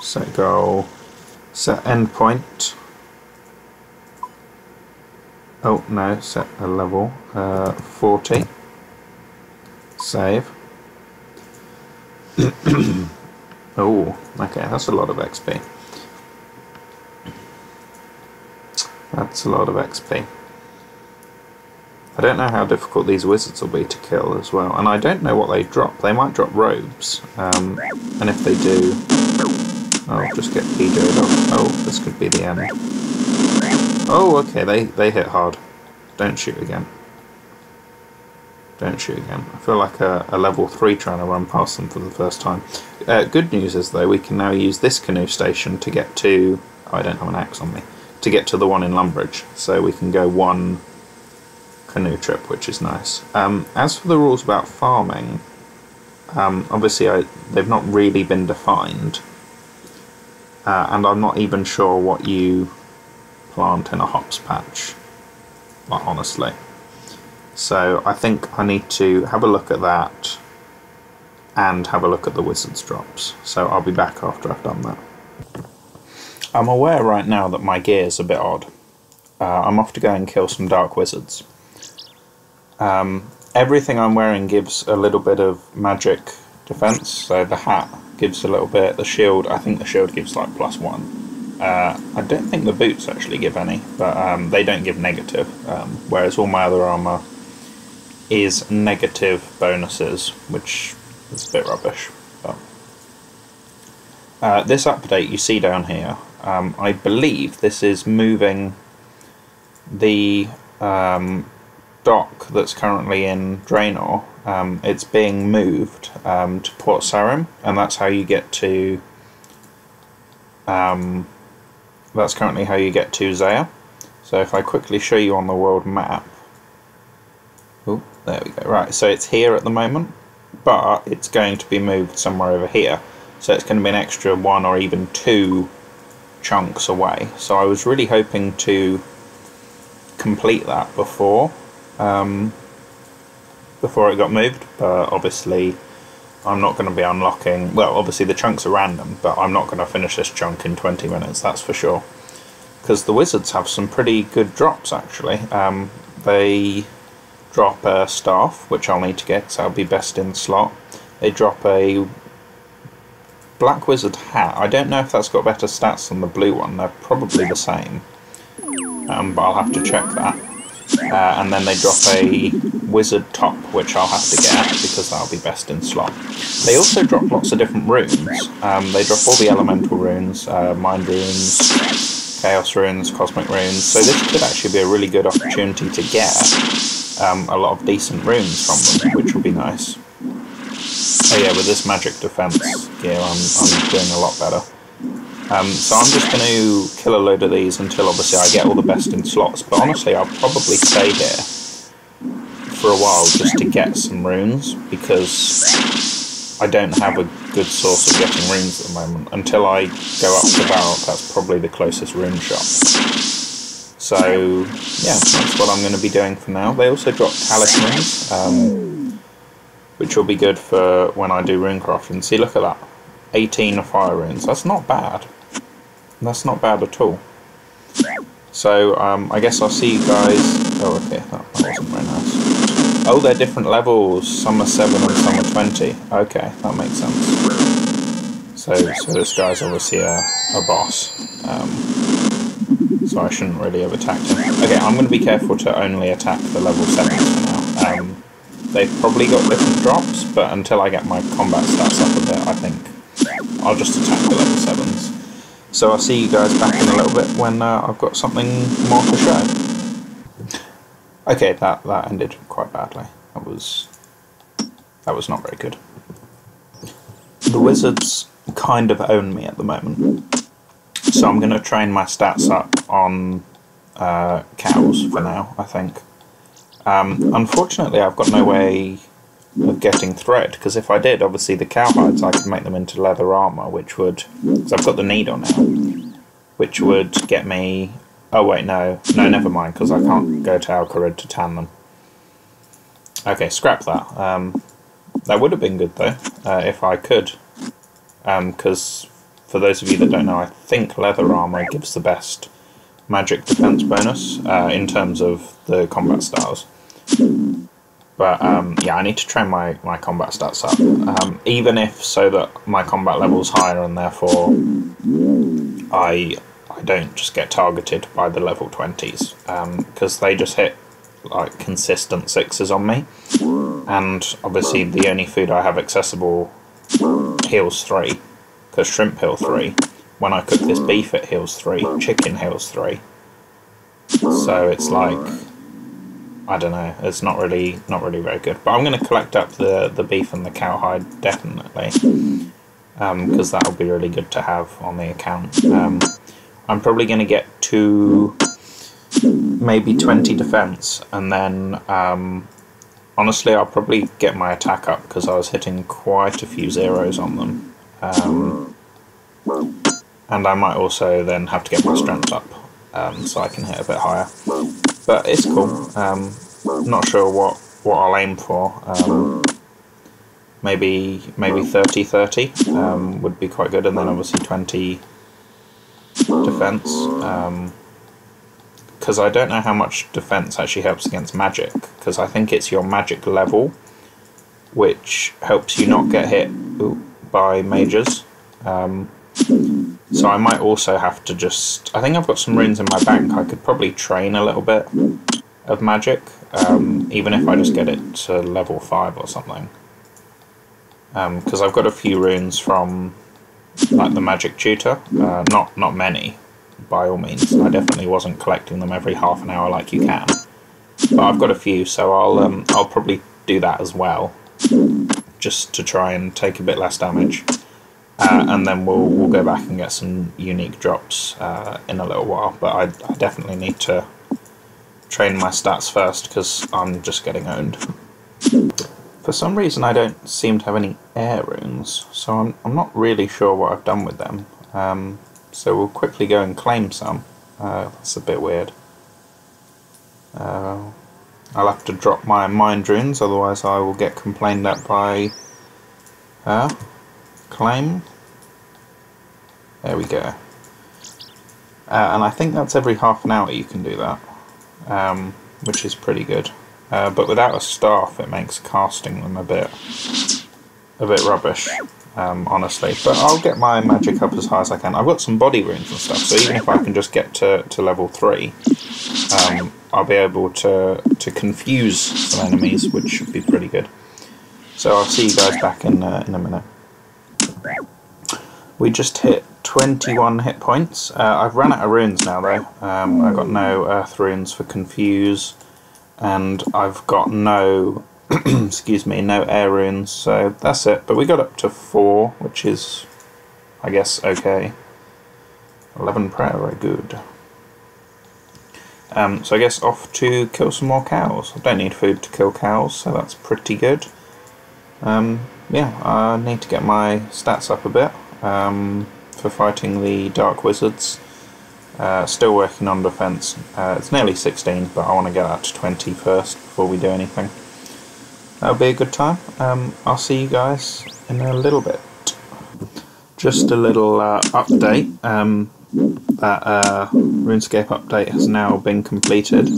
set goal, set endpoint. Oh no, set a level, 40, save. Oh, okay, that's a lot of XP. That's a lot of XP. I don't know how difficult these wizards will be to kill as well, and I don't know what they drop. They might drop robes, and if they do, I'll just get PJ'd off. Oh, this could be the end. Oh, okay, they hit hard. Don't shoot again. Don't shoot again. I feel like a level 3 trying to run past them for the first time. Good news is, though, we can now use this canoe station to get to... Oh, I don't have an axe on me. To get to the one in Lumbridge. So we can go one canoe trip, which is nice. As for the rules about farming, obviously they've not really been defined. And I'm not even sure what you plant in a hops patch, like, honestly. So I think I need to have a look at that and have a look at the wizards drops. So I'll be back after I've done that. I'm aware right now that my gear's a bit odd. I'm off to go and kill some dark wizards. Everything I'm wearing gives a little bit of magic defense, so the hat gives a little bit, the shield, I think the shield gives like +1. I don't think the boots actually give any, but they don't give negative, whereas all my other armour is negative bonuses, which is a bit rubbish. But this update you see down here, I believe this is moving the dock that's currently in Draenor. It's being moved to Port Sarim, and that's how you get to that's currently how you get to Zaya. So if I quickly show you on the world map, oh, there we go. Right, so it's here at the moment, but it's going to be moved somewhere over here. So it's going to be an extra 1 or even 2 chunks away. So I was really hoping to complete that before it got moved, but obviously I'm not going to be unlocking... Well, obviously the chunks are random, but I'm not going to finish this chunk in 20 minutes, that's for sure. Because the wizards have some pretty good drops, actually. They drop a staff, which I'll need to get, so I'll be best in slot. They drop a black wizard hat. I don't know if that's got better stats than the blue one. They're probably the same. But I'll have to check that. And then they drop a wizard top, which I'll have to get because that'll be best in slot. They also drop lots of different runes. They drop all the elemental runes, mind runes, chaos runes, cosmic runes. So this could actually be a really good opportunity to get a lot of decent runes from them, which will be nice. Oh yeah, with this magic defense gear, I'm doing a lot better. So I'm just going to kill a load of these until obviously I get all the best in slots. But honestly, I'll probably stay here for a while just to get some runes, because I don't have a good source of getting runes at the moment. Until I go up to Varrock, that's probably the closest rune shop. So yeah, that's what I'm going to be doing for now. They also drop talismans, which will be good for when I do rune crafting. See, look at that. 18 fire runes. That's not bad. That's not bad at all. So, I guess I'll see you guys... Oh, okay, that wasn't very nice. Oh, they're different levels. Some are 7 and some are 20. Okay, that makes sense. So this guy's obviously a boss. So I shouldn't really have attacked him. Okay, I'm going to be careful to only attack the level 7s for now. They've probably got different drops, but until I get my combat stats up a bit, I think I'll just attack the level 7s. So I'll see you guys back in a little bit when I've got something more to show. Okay, that ended quite badly. That was not very good. The wizards kind of own me at the moment, so I'm going to train my stats up on cows for now, I think. Unfortunately, I've got no way of getting thread, because if I did, obviously the cowhides, I could make them into leather armour, which would... because I've got the needle now, which would get me... Oh wait, no, never mind, because I can't go to Alcarid to tan them. Okay, scrap that. That would have been good though, if I could, because for those of you that don't know, I think leather armour gives the best magic defense bonus in terms of the combat styles. But yeah, I need to train my combat stats up, even if so that my combat level's higher and therefore I don't just get targeted by the level 20s, because they just hit like consistent 6s on me, and obviously the only food I have accessible heals 3, because shrimp heal 3. When I cook this beef it heals 3, chicken heals 3. So it's like, I don't know, it's not really very good. But I'm going to collect up the beef and the cowhide, definitely, because that'll be really good to have on the account. I'm probably going to get to maybe 20 defense, and then honestly I'll probably get my attack up, because I was hitting quite a few zeros on them. And I might also then have to get my strength up, so I can hit a bit higher. But it's cool. Not sure what I'll aim for. Maybe 30-30 would be quite good, and then obviously 20 defense. Because I don't know how much defense actually helps against magic, because I think it's your magic level which helps you not get hit by mages. So I might also have to just... I think I've got some runes in my bank. I could probably train a little bit of magic, even if I just get it to level 5 or something. Because I've got a few runes from like the magic tutor. Not many, by all means. I definitely wasn't collecting them every half an hour like you can. But I've got a few, so I'll probably do that as well, just to try and take a bit less damage. And then we'll go back and get some unique drops in a little while. But I definitely need to train my stats first, because I'm just getting owned. For some reason I don't seem to have any air runes, so I'm not really sure what I've done with them. So we'll quickly go and claim some. That's a bit weird. I'll have to drop my mind runes, otherwise I will get complained at by Claim. There we go. And I think that's every half an hour you can do that, which is pretty good. But without a staff, it makes casting them a bit rubbish, honestly. But I'll get my magic up as high as I can. I've got some body runes and stuff, so even if I can just get to level 3, I'll be able to confuse some enemies, which should be pretty good. So I'll see you guys back in a minute. We just hit 21 hit points. I've run out of runes now though. I've got no earth runes for confuse, and I've got no excuse me, no air runes, so that's it. But we got up to 4, which is, I guess, okay. 11 prayer, very good. So I guess off to kill some more cows. I don't need food to kill cows, so that's pretty good. Yeah, I need to get my stats up a bit for fighting the dark wizards. Still working on defense. It's nearly 16, but I want to get that to 20 first before we do anything. That'll be a good time. I'll see you guys in a little bit. Just a little update. That RuneScape update has now been completed,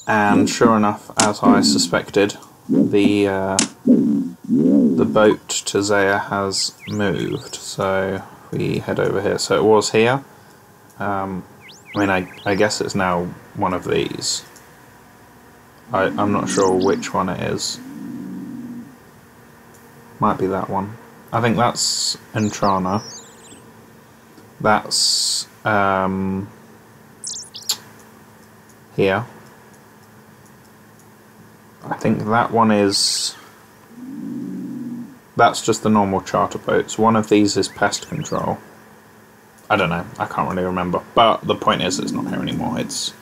and sure enough, as I suspected, the boat to Zaya has moved. So we head over here. So it was here. I mean, I guess it's now one of these. I'm not sure which one it is. Might be that one. I think that's Entrana. That's here. I think that one is... That's just the normal charter boats. One of these is pest control. I don't know, I can't really remember. But the point is, it's not here anymore. It's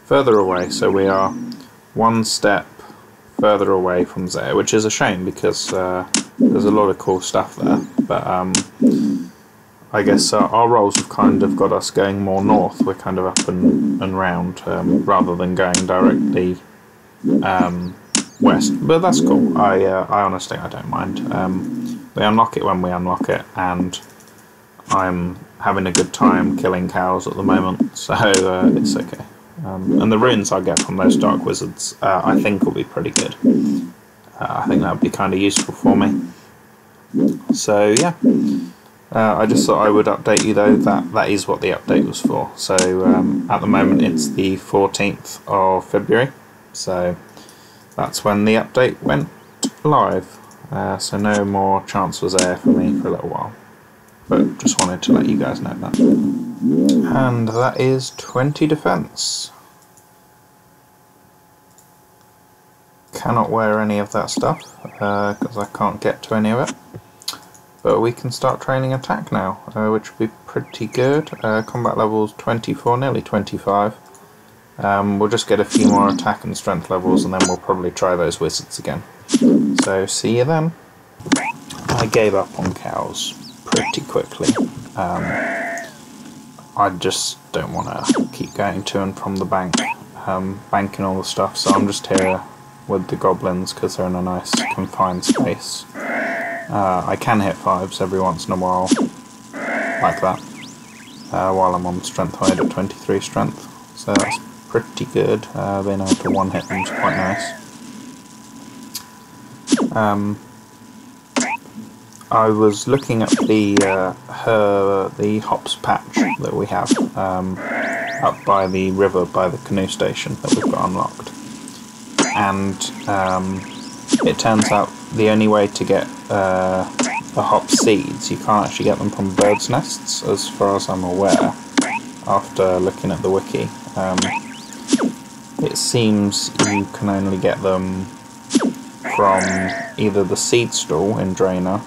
further away, so we are one step further away from Zaya, which is a shame because there's a lot of cool stuff there. But I guess our roles have kind of got us going more north. We're kind of up and round rather than going directly west. But that's cool. I honestly, I don't mind. We unlock it when we unlock it, and I'm having a good time killing cows at the moment, so it's okay. And the runes I get from those dark wizards, I think will be pretty good. I think that would be kind of useful for me. So yeah, I just thought I would update you though that is what the update was for. So at the moment it's the 14th of February, so that's when the update went live. So no more Chancellor's Air for me for a little while. But just wanted to let you guys know that. And that is 20 defense. Cannot wear any of that stuff because I can't get to any of it. But we can start training attack now, which will be pretty good. Combat levels 24, nearly 25. We'll just get a few more attack and strength levels, and then we'll probably try those wizards again. So see you then. I gave up on cows pretty quickly. I just don't want to keep going to and from the bank, banking all the stuff, so I'm just here with the goblins because they're in a nice confined space. I can hit 5s every once in a while, like that, while I'm on strength hide at 23 strength, so that's pretty good. Being able to one-hit them is quite nice. I was looking at the hops patch that we have up by the river, by the canoe station that we've got unlocked, and it turns out the only way to get the hop seeds, you can't actually get them from birds' nests, as far as I'm aware, after looking at the wiki. It seems you can only get them from either the seed stall in Draenor.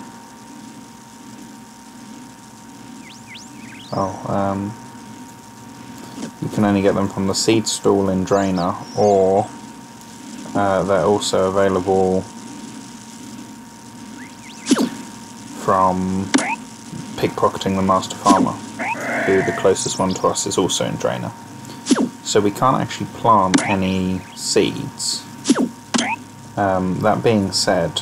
You can only get them from the seed stall in Draenor, or they're also available from pickpocketing the Master Farmer, who the closest one to us is also in Draenor. So we can't actually plant any seeds. That being said,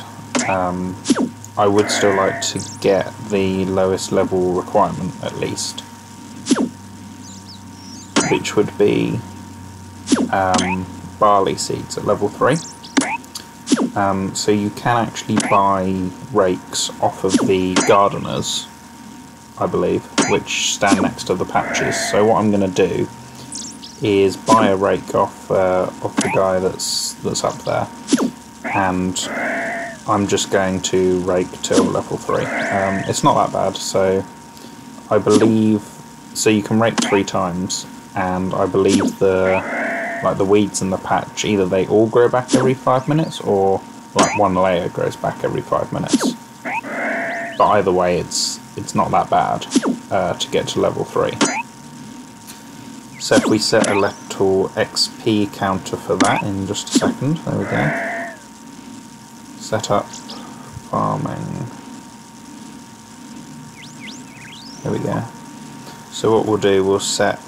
I would still like to get the lowest level requirement at least, which would be barley seeds at level 3. So you can actually buy rakes off of the gardeners, I believe, which stand next to the patches. So what I'm going to do is buy a rake off the guy that's up there, and I'm just going to rake till level 3. It's not that bad, so I believe, so you can rake 3 times, and I believe the weeds in the patch, either they all grow back every 5 minutes, or like one layer grows back every 5 minutes. But either way, it's not that bad to get to level 3. So if we set a little XP counter for that in just a second, there we go. Set up farming. There we go. So what we'll do, we'll set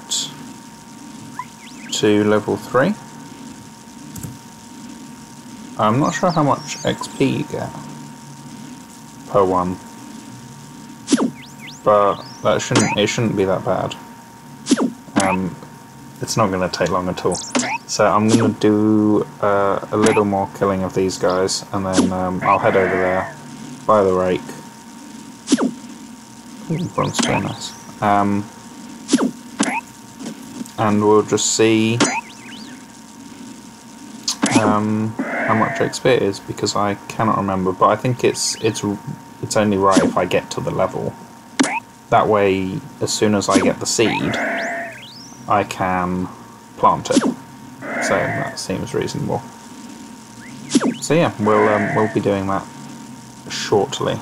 to level 3. I'm not sure how much XP you get per one, but it shouldn't be that bad. It's not going to take long at all. So I'm going to do a little more killing of these guys, and then I'll head over there, buy the rake. Ooh, bronze very nice. And we'll just see how much XP it is, because I cannot remember, but I think it's only right if I get to the level. That way, as soon as I get the seed, I can plant it. So that seems reasonable. So yeah, we'll be doing that shortly.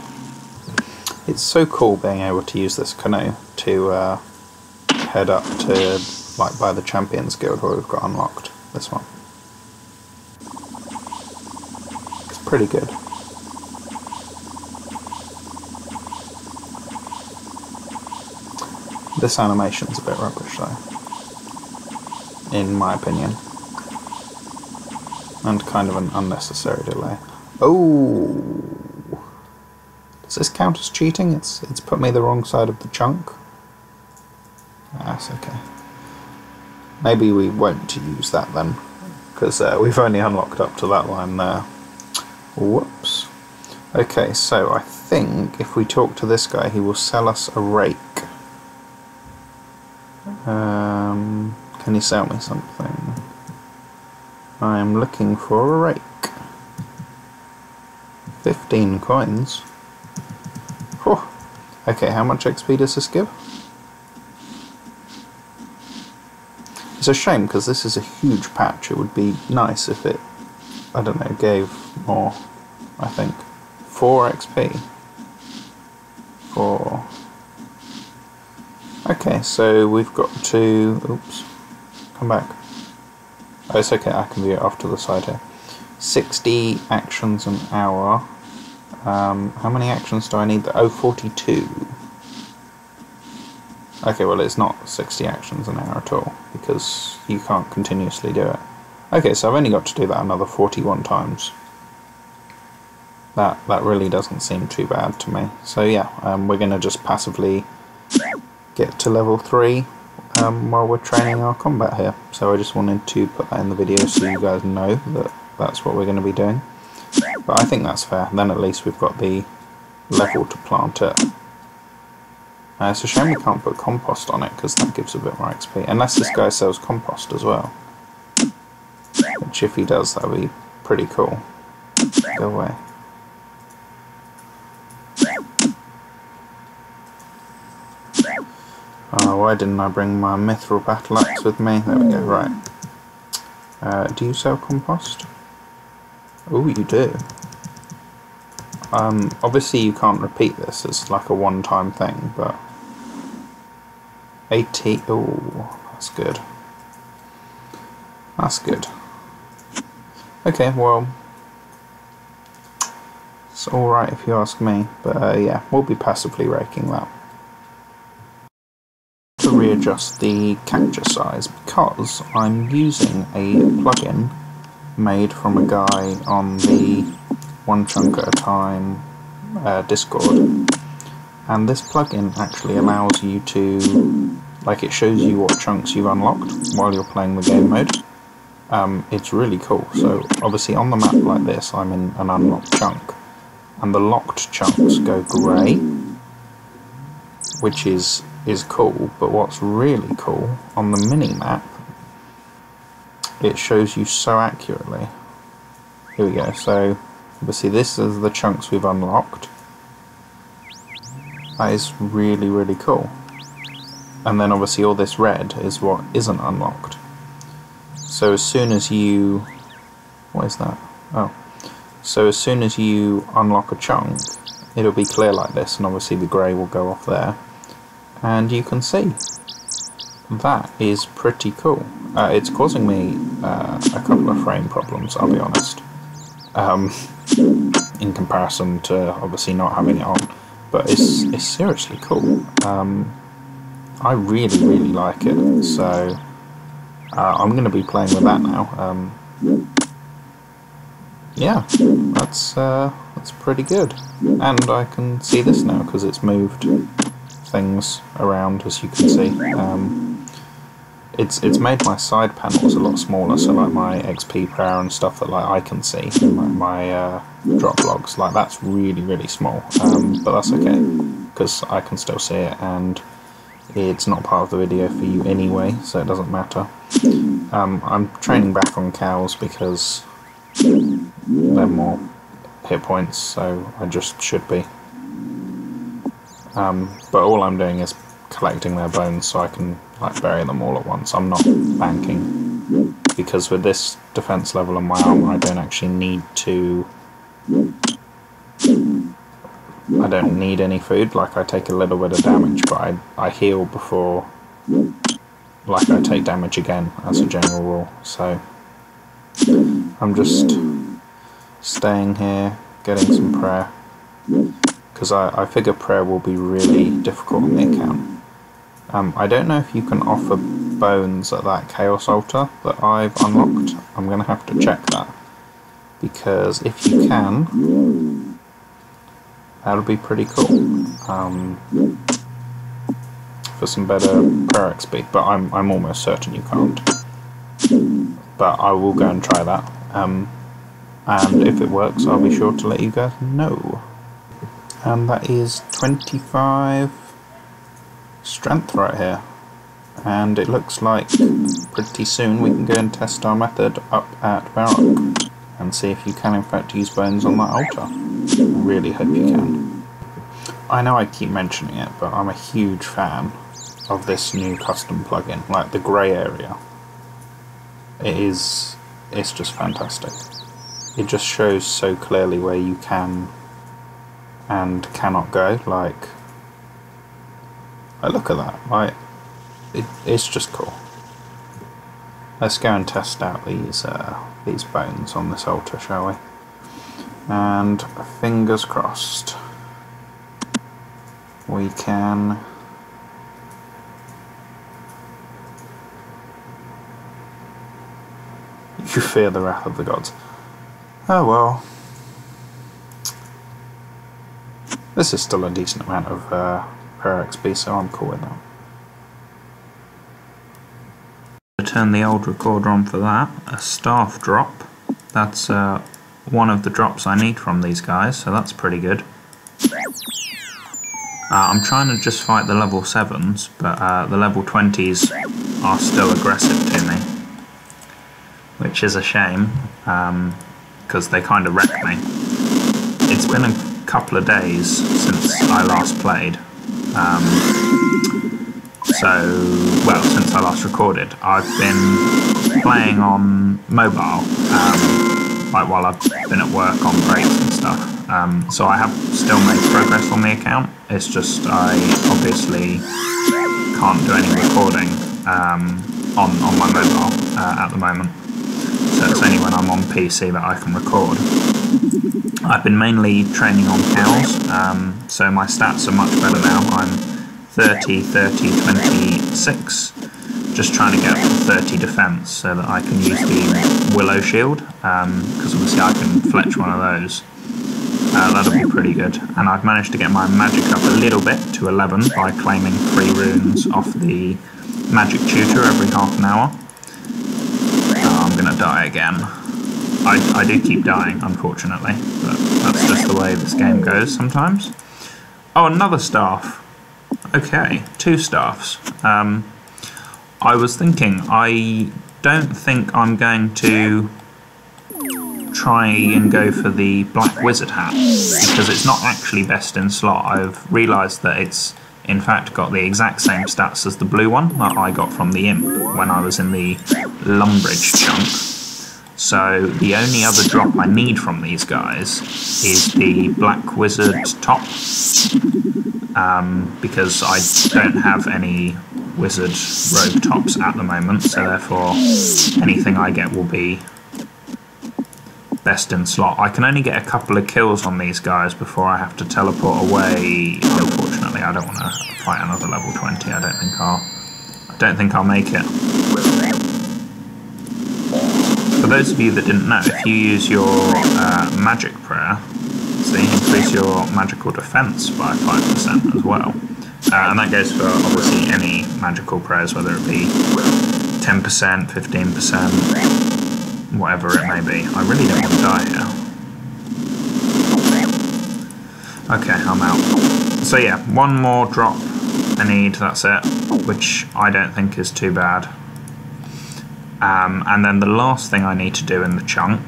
It's so cool being able to use this canoe to head up to, like, by the Champions Guild where we've got unlocked this one. It's pretty good. This animation's a bit rubbish though, in my opinion, and kind of an unnecessary delay. Oh, does this count as cheating? It's put me the wrong side of the chunk. That's okay. Maybe we won't use that then, because we've only unlocked up to that line there. Whoops. Okay, so I think if we talk to this guy, he will sell us a rake. Can you sell me something? I am looking for a rake. 15 coins. Whew. Okay, how much XP does this give? It's a shame, because this is a huge patch. It would be nice if it, I don't know, gave more, I think. 4 XP. 4. Okay, so we've got to... Oops. Come back. Oh, it's okay, I can view it off to the side here. 60 actions an hour. How many actions do I need? Oh, 42. Okay, well, it's not 60 actions an hour at all, because you can't continuously do it. Okay, so I've only got to do that another 41 times. That really doesn't seem too bad to me. So yeah, we're going to just passively get to level 3 while we're training our combat here. So I just wanted to put that in the video so you guys know that that's what we're going to be doing. But I think that's fair. Then at least we've got the level to plant it. It's a shame we can't put compost on it, because that gives a bit more XP. Unless this guy sells compost as well. Which if he does, that would be pretty cool. Go away. Oh, why didn't I bring my mithril battle axe with me? There we go, right. Do you sell compost? Oh, you do. Obviously you can't repeat this, it's like a one-time thing, but... 80... Oh, that's good. That's good. Okay, well... It's alright if you ask me, but yeah, we'll be passively raking that. To readjust the capture size, because I'm using a plugin made from a guy on the One Chunk at a Time Discord, and this plugin actually allows you to, like, it shows you what chunks you've unlocked while you're playing the game mode. It's really cool. So obviously on the map like this, I'm in an unlocked chunk, and the locked chunks go grey, which is cool. But what's really cool, on the mini map, it shows you so accurately. Here we go. So obviously this is the chunks we've unlocked. That is really, really cool. And then obviously all this red is what isn't unlocked. So as soon as you... what is that? Oh. So as soon as you unlock a chunk, it'll be clear like this, and obviously the grey will go off there. And you can see. That is pretty cool. It's causing me a couple of frame problems, I'll be honest. In comparison to obviously not having it on. But it's seriously cool. I really, really like it. So I'm going to be playing with that now. Yeah, that's pretty good. And I can see this now because it's moved things around, as you can see. It's made my side panels a lot smaller, so like my XP prayer and stuff that like I can see, and like my drop logs, like that's really, really small. But that's okay because I can still see it, and it's not part of the video for you anyway, so it doesn't matter. I'm training back on cows because they're more hit points, so I just should be. But all I'm doing is collecting their bones so I can like bury them all at once. I'm not banking, because with this defense level on my armor I don't actually need to... I don't need any food. Like, I take a little bit of damage, but I heal before like I take damage again as a general rule. So I'm just staying here getting some prayer, because I figure prayer will be really difficult on the account. I don't know if you can offer bones at that Chaos Altar that I've unlocked. I'm going to have to check that, because if you can, that'll be pretty cool. For some better prayer XP, but I'm almost certain you can't. But I will go and try that. And if it works, I'll be sure to let you guys know. And that is 25 strength right here, and it looks like pretty soon we can go and test our method up at Barrock and see if you can in fact use bones on that altar. I really hope you can. I know I keep mentioning it, but I'm a huge fan of this new custom plugin, like the grey area. It's just fantastic. It just shows so clearly where you can and cannot go. Like look at that, like it's just cool. Let's go and test out these bones on this altar, shall we? And fingers crossed we can you fear the wrath of the gods. Oh well. This is still a decent amount of prayer XP, so I'm cool with that. To turn the old recorder on for that, a staff drop. That's one of the drops I need from these guys, so that's pretty good. I'm trying to just fight the level 7s, but the level 20s are still aggressive to me, which is a shame, because they kind of wrecked me. It's been a couple of days since I last played, since I last recorded. I've been playing on mobile, like while I've been at work on breaks and stuff, so I have still made progress on the account. It's just I obviously can't do any recording on my mobile at the moment. So it's only when I'm on PC that I can record. I've been mainly training on cows, so my stats are much better now. I'm 30, 30, 26, just trying to get up to 30 defense so that I can use the Willow Shield, because obviously I can fletch one of those. That'll be pretty good. And I've managed to get my magic up a little bit to 11 by claiming 3 runes off the magic tutor every half an hour. Oh, I'm gonna die again. I do keep dying, unfortunately, but that's just the way this game goes sometimes. Oh, another staff. Okay, 2 staffs. I was thinking, I don't think I'm going to try and go for the black wizard hat, because it's not actually best in slot. I've realised that it's in fact got the exact same stats as the blue one that I got from the imp when I was in the Lumbridge chunk. So the only other drop I need from these guys is the black wizard top, because I don't have any wizard robe tops at the moment, so therefore anything I get will be best in slot. I can only get a couple of kills on these guys before I have to teleport away. Unfortunately, I don't want to fight another level 20. I don't think I'll make it. For those of you that didn't know, if you use your magic prayer, so you increase your magical defense by 5% as well. And that goes for obviously any magical prayers, whether it be 10%, 15%, whatever it may be. I really don't want to die here. Okay, I'm out. So yeah, 1 more drop I need, that's it, which I don't think is too bad. And then the last thing I need to do in the chunk,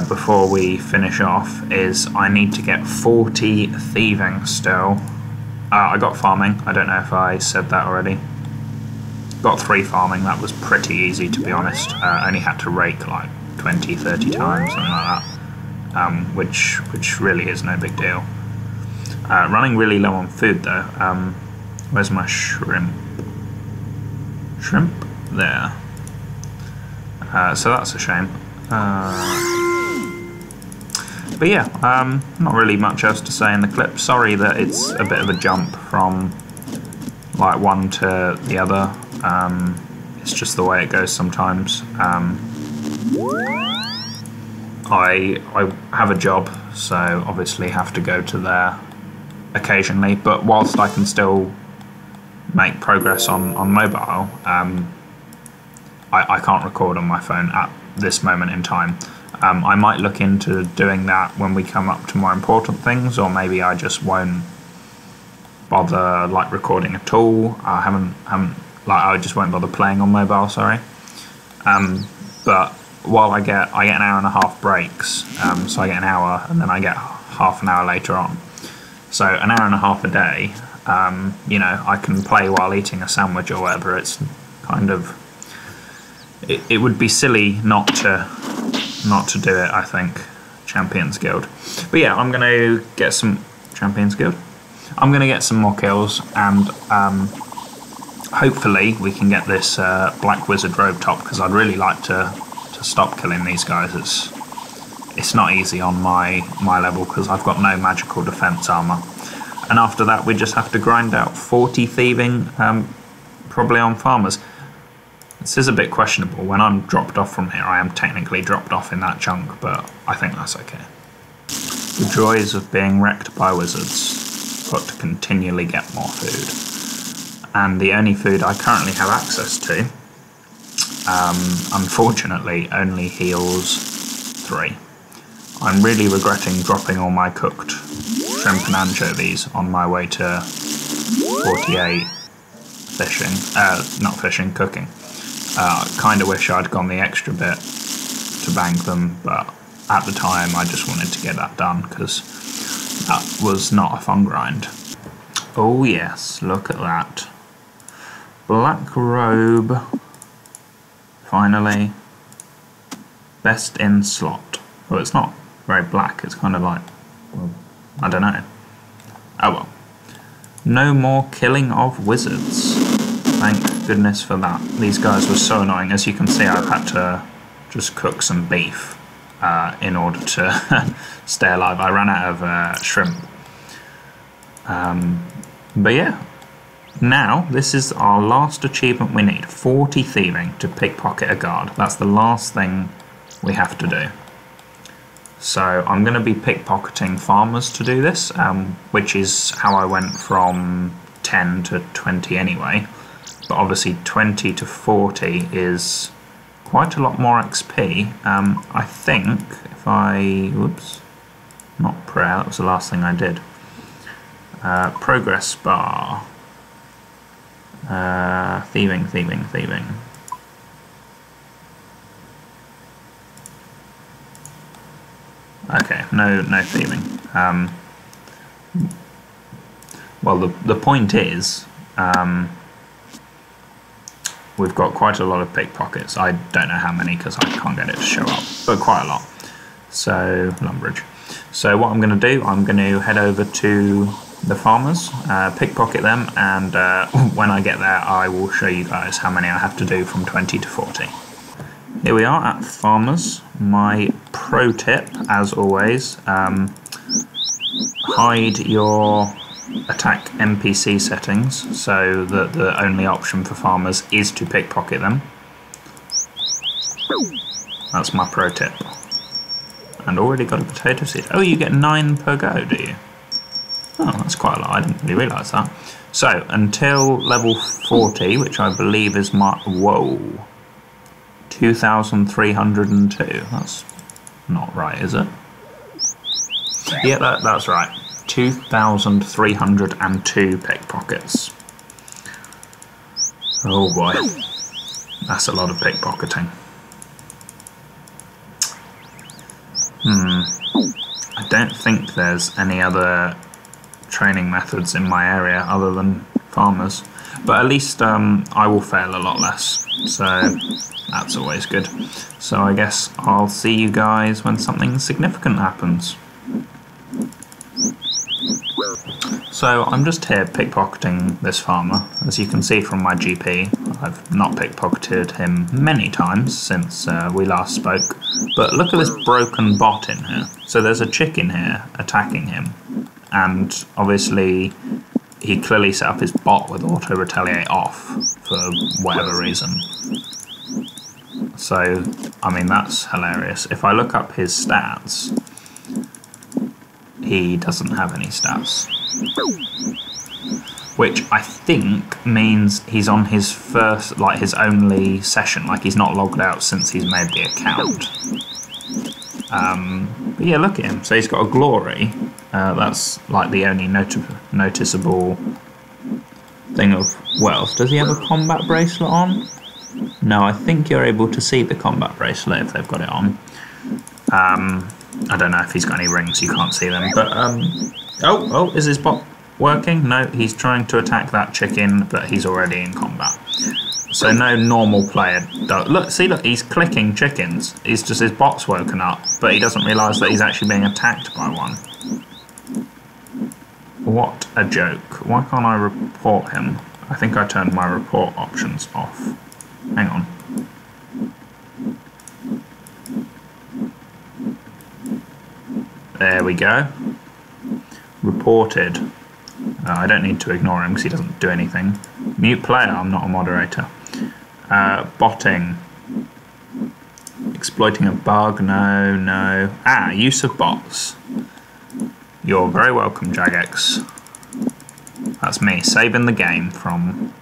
before we finish off, is I need to get 40 thieving still. I got farming, I don't know if I said that already. Got 3 farming, that was pretty easy to be honest. Only had to rake like 20, 30 times, something like that, which really is no big deal. Running really low on food though. Where's my shrimp? Shrimp? There. So that's a shame. But yeah, not really much else to say in the clip. Sorry that it's a bit of a jump from like one to the other. It's just the way it goes sometimes. I have a job, so obviously have to go to there occasionally, but whilst I can still make progress on mobile, I can't record on my phone at this moment in time. I might look into doing that when we come up to more important things, or maybe I just won't bother like recording at all. I just won't bother playing on mobile, sorry. But while I get an hour and a half breaks, so I get an hour and then I get half an hour later on. So an hour and a half a day, you know, I can play while eating a sandwich or whatever. It's kind of, it would be silly not to do it, I think. Champions Guild. But yeah, I'm going to get some Champions Guild. I'm going to get some more kills, and hopefully we can get this Black Wizard robe top, because I'd really like to stop killing these guys. It's not easy on my level because I've got no magical defense armor. And after that we just have to grind out 40 thieving, probably on farmers. This is a bit questionable. When I'm dropped off from here, I am technically dropped off in that chunk, but I think that's okay. The joys of being wrecked by wizards. Got to continually get more food. And the only food I currently have access to, unfortunately, only heals 3. I'm really regretting dropping all my cooked shrimp and anchovies on my way to 48 fishing, not fishing, cooking. Kind of wish I'd gone the extra bit to bank them, but at the time I just wanted to get that done because that was not a fun grind. Oh yes, look at that. Black robe. Finally. Best in slot. Well, it's not very black, it's kind of like, well, I don't know. Oh well. No more killing of wizards. Thank goodness for that. These guys were so annoying. As you can see, I've had to just cook some beef in order to stay alive. I ran out of shrimp. But yeah, now this is our last achievement we need. 40 thieving to pickpocket a guard. That's the last thing we have to do. So I'm going to be pickpocketing farmers to do this, which is how I went from 10 to 20 anyway. But obviously 20 to 40 is quite a lot more XP. I think if I... whoops. Not prayer, that was the last thing I did. Progress bar. Thieving. Okay, no thieving. Well, the point is, we've got quite a lot of pickpockets. I don't know how many because I can't get it to show up, but quite a lot. So, Lumbridge. So what I'm going to do, I'm going to head over to the farmers, pickpocket them, and when I get there I will show you guys how many I have to do from 20 to 40. Here we are at farmers. My pro tip, as always, hide your attack NPC settings so that the only option for farmers is to pickpocket them. That's my pro tip. And already got a potato seed. Oh, you get 9 per go, do you? Oh, that's quite a lot. I didn't really realise that. So, until level 40, which I believe is my... Whoa. 2,302. That's not right, is it? Yeah, that's right. 2,302 pickpockets. Oh boy. That's a lot of pickpocketing. I don't think there's any other training methods in my area other than farmers, but at least I will fail a lot less, so that's always good. So I guess I'll see you guys when something significant happens. So I'm just here pickpocketing this farmer. As you can see from my GP, I've not pickpocketed him many times since we last spoke. But look at this broken bot in here. So there's a chick in here attacking him. And obviously he clearly set up his bot with auto retaliate off for whatever reason. So, I mean, that's hilarious. If I look up his stats, he doesn't have any stats. Which I think means he's on his first, like his only session, like he's not logged out since he's made the account. But yeah, look at him. So he's got a glory. That's like the only noticeable thing of wealth. Does he have a combat bracelet on? No, I think you're able to see the combat bracelet if they've got it on. I don't know if he's got any rings, you can't see them. But, oh, is his bot working? No, he's trying to attack that chicken, but he's already in combat. So no normal player does. Look, see, look, he's clicking chickens. He's just, his bot's woken up, but he doesn't realise that he's actually being attacked by one. What a joke. Why can't I report him? I think I turned my report options off. Hang on. There we go. Reported. I don't need to ignore him because he doesn't do anything. Mute player, I'm not a moderator. Botting. Exploiting a bug, no. Ah, use of bots. You're very welcome, Jagex. That's me, saving the game from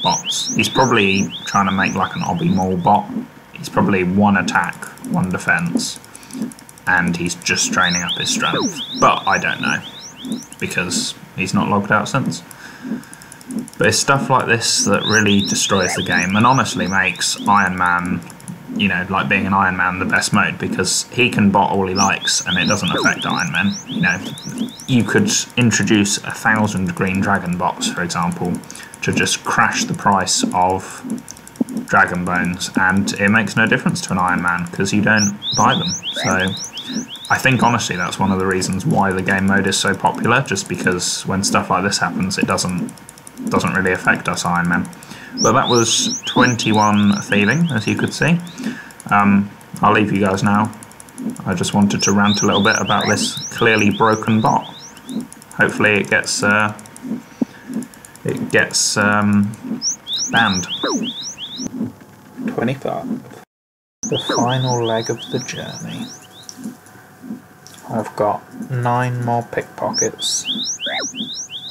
bots. He's probably trying to make like an obby mall bot. He's probably 1 attack, 1 defense, and he's just training up his strength. But I don't know, because he's not logged out since. But it's stuff like this that really destroys the game, and honestly makes Iron Man, you know, like being an Iron Man, the best mode, because he can bot all he likes and it doesn't affect Iron Man. You know, you could introduce 1,000 green dragon bots, for example, to just crash the price of dragon bones, and it makes no difference to an Iron Man because you don't buy them. So I think honestly that's one of the reasons why the game mode is so popular, just because when stuff like this happens it doesn't really affect us Iron Men. But that was 21 thieving, as you could see. I'll leave you guys now. I just wanted to rant a little bit about this clearly broken bot. Hopefully it gets banned. 25. The final leg of the journey. I've got 9 more pickpockets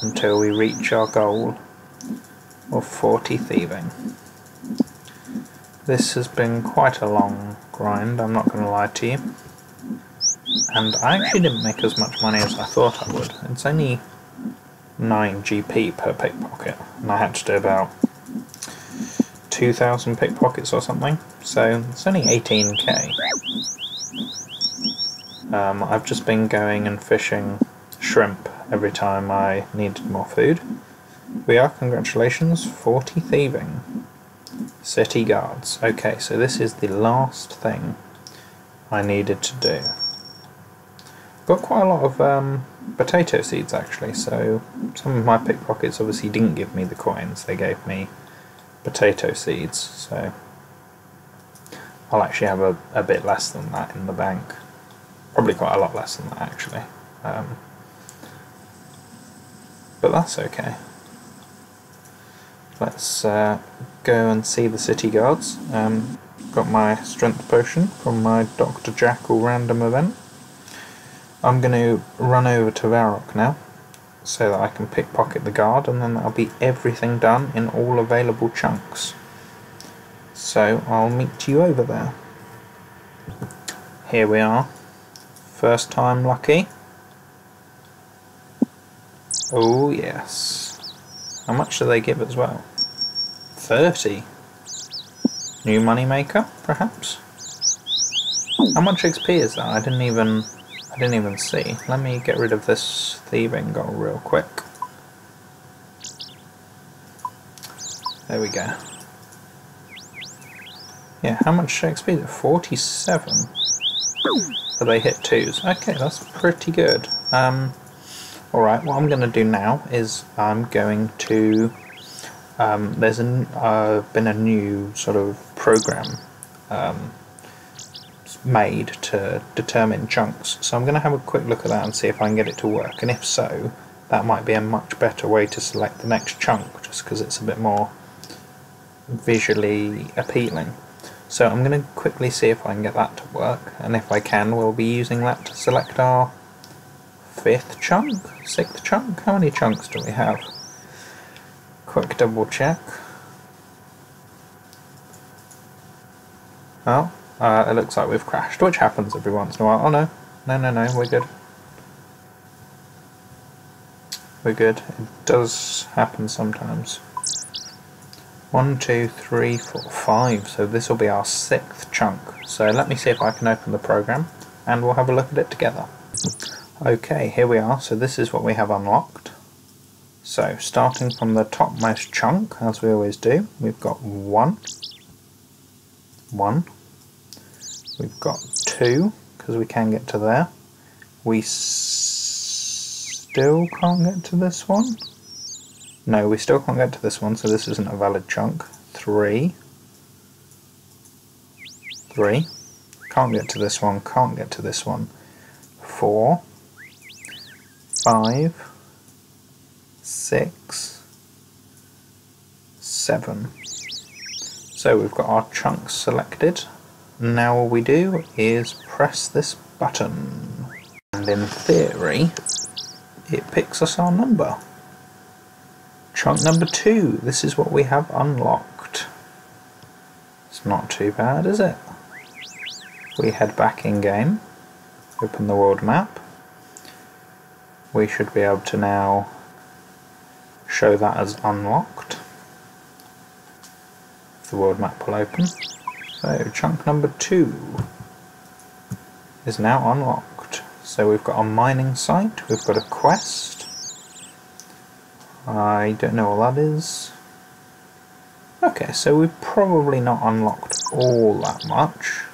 until we reach our goal of 40 thieving. This has been quite a long grind, I'm not going to lie to you. And I actually didn't make as much money as I thought I would. It's only 9 GP per pickpocket, and I had to do about 2,000 pickpockets or something, so it's only 18k. I've just been going and fishing shrimp every time I needed more food. We are, congratulations, 40 thieving. City guards. Okay, so this is the last thing I needed to do. Got quite a lot of potato seeds actually, so some of my pickpockets obviously didn't give me the coins, they gave me potato seeds, so I'll actually have a bit less than that in the bank. Probably quite a lot less than that actually. But that's okay. Let's go and see the city guards. Got my strength potion from my Dr. Jackal random event. I'm going to run over to Varrock now, so that I can pickpocket the guard, and then that'll be everything done in all available chunks. So I'll meet you over there. Here we are. First time lucky. Oh yes. How much do they give as well? 30. New money maker, perhaps? How much XP is that? I didn't even see. Let me get rid of this thieving goal real quick. There we go. Yeah, how much XP is it? 47. So they hit 2s. Okay, that's pretty good. Alright, what I'm going to do now is I'm going to... there's been a new sort of program made to determine chunks, so I'm going to have a quick look at that and see if I can get it to work, and if so, that might be a much better way to select the next chunk, just because it's a bit more visually appealing. So I'm going to quickly see if I can get that to work, and if I can, we'll be using that to select our 5th chunk? 6th chunk? How many chunks do we have? Quick double check. Oh, it looks like we've crashed, which happens every once in a while. Oh no, no, we're good. We're good. It does happen sometimes. 1, 2, 3, 4, 5. So this will be our 6th chunk. So let me see if I can open the program, and we'll have a look at it together. Okay, here we are. So this is what we have unlocked. So starting from the topmost chunk, as we always do, we've got 1. We've got 2, because we can get to there. We still can't get to this one. No, we still can't get to this one, so this isn't a valid chunk. 3. Can't get to this one, can't get to this one. 4. 5. 6. 7. So we've got our chunks selected. Now all we do is press this button. And in theory, it picks us our number. Chunk number 2, this is what we have unlocked. It's not too bad, is it? We head back in game, open the world map. We should be able to now show that as unlocked. The world map will open. So chunk number 2 is now unlocked. So we've got a mining site, we've got a quest. I don't know what that is. Okay, so we've probably not unlocked all that much,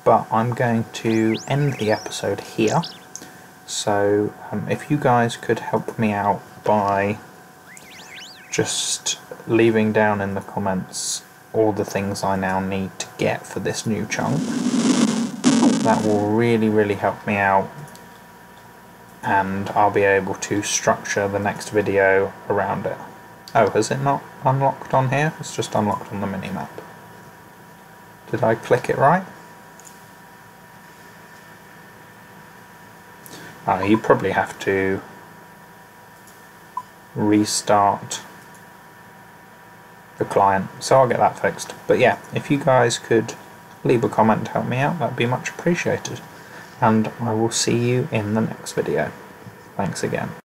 but I'm going to end the episode here. So if you guys could help me out by just leaving down in the comments all the things I now need to get for this new chunk, that will really help me out, and I'll be able to structure the next video around it. Oh, has it not unlocked on here? It's just unlocked on the minimap. Did I click it right? You probably have to restart the client, so I'll get that fixed. But yeah, if you guys could leave a comment to help me out, that'd be much appreciated. And I will see you in the next video. Thanks again.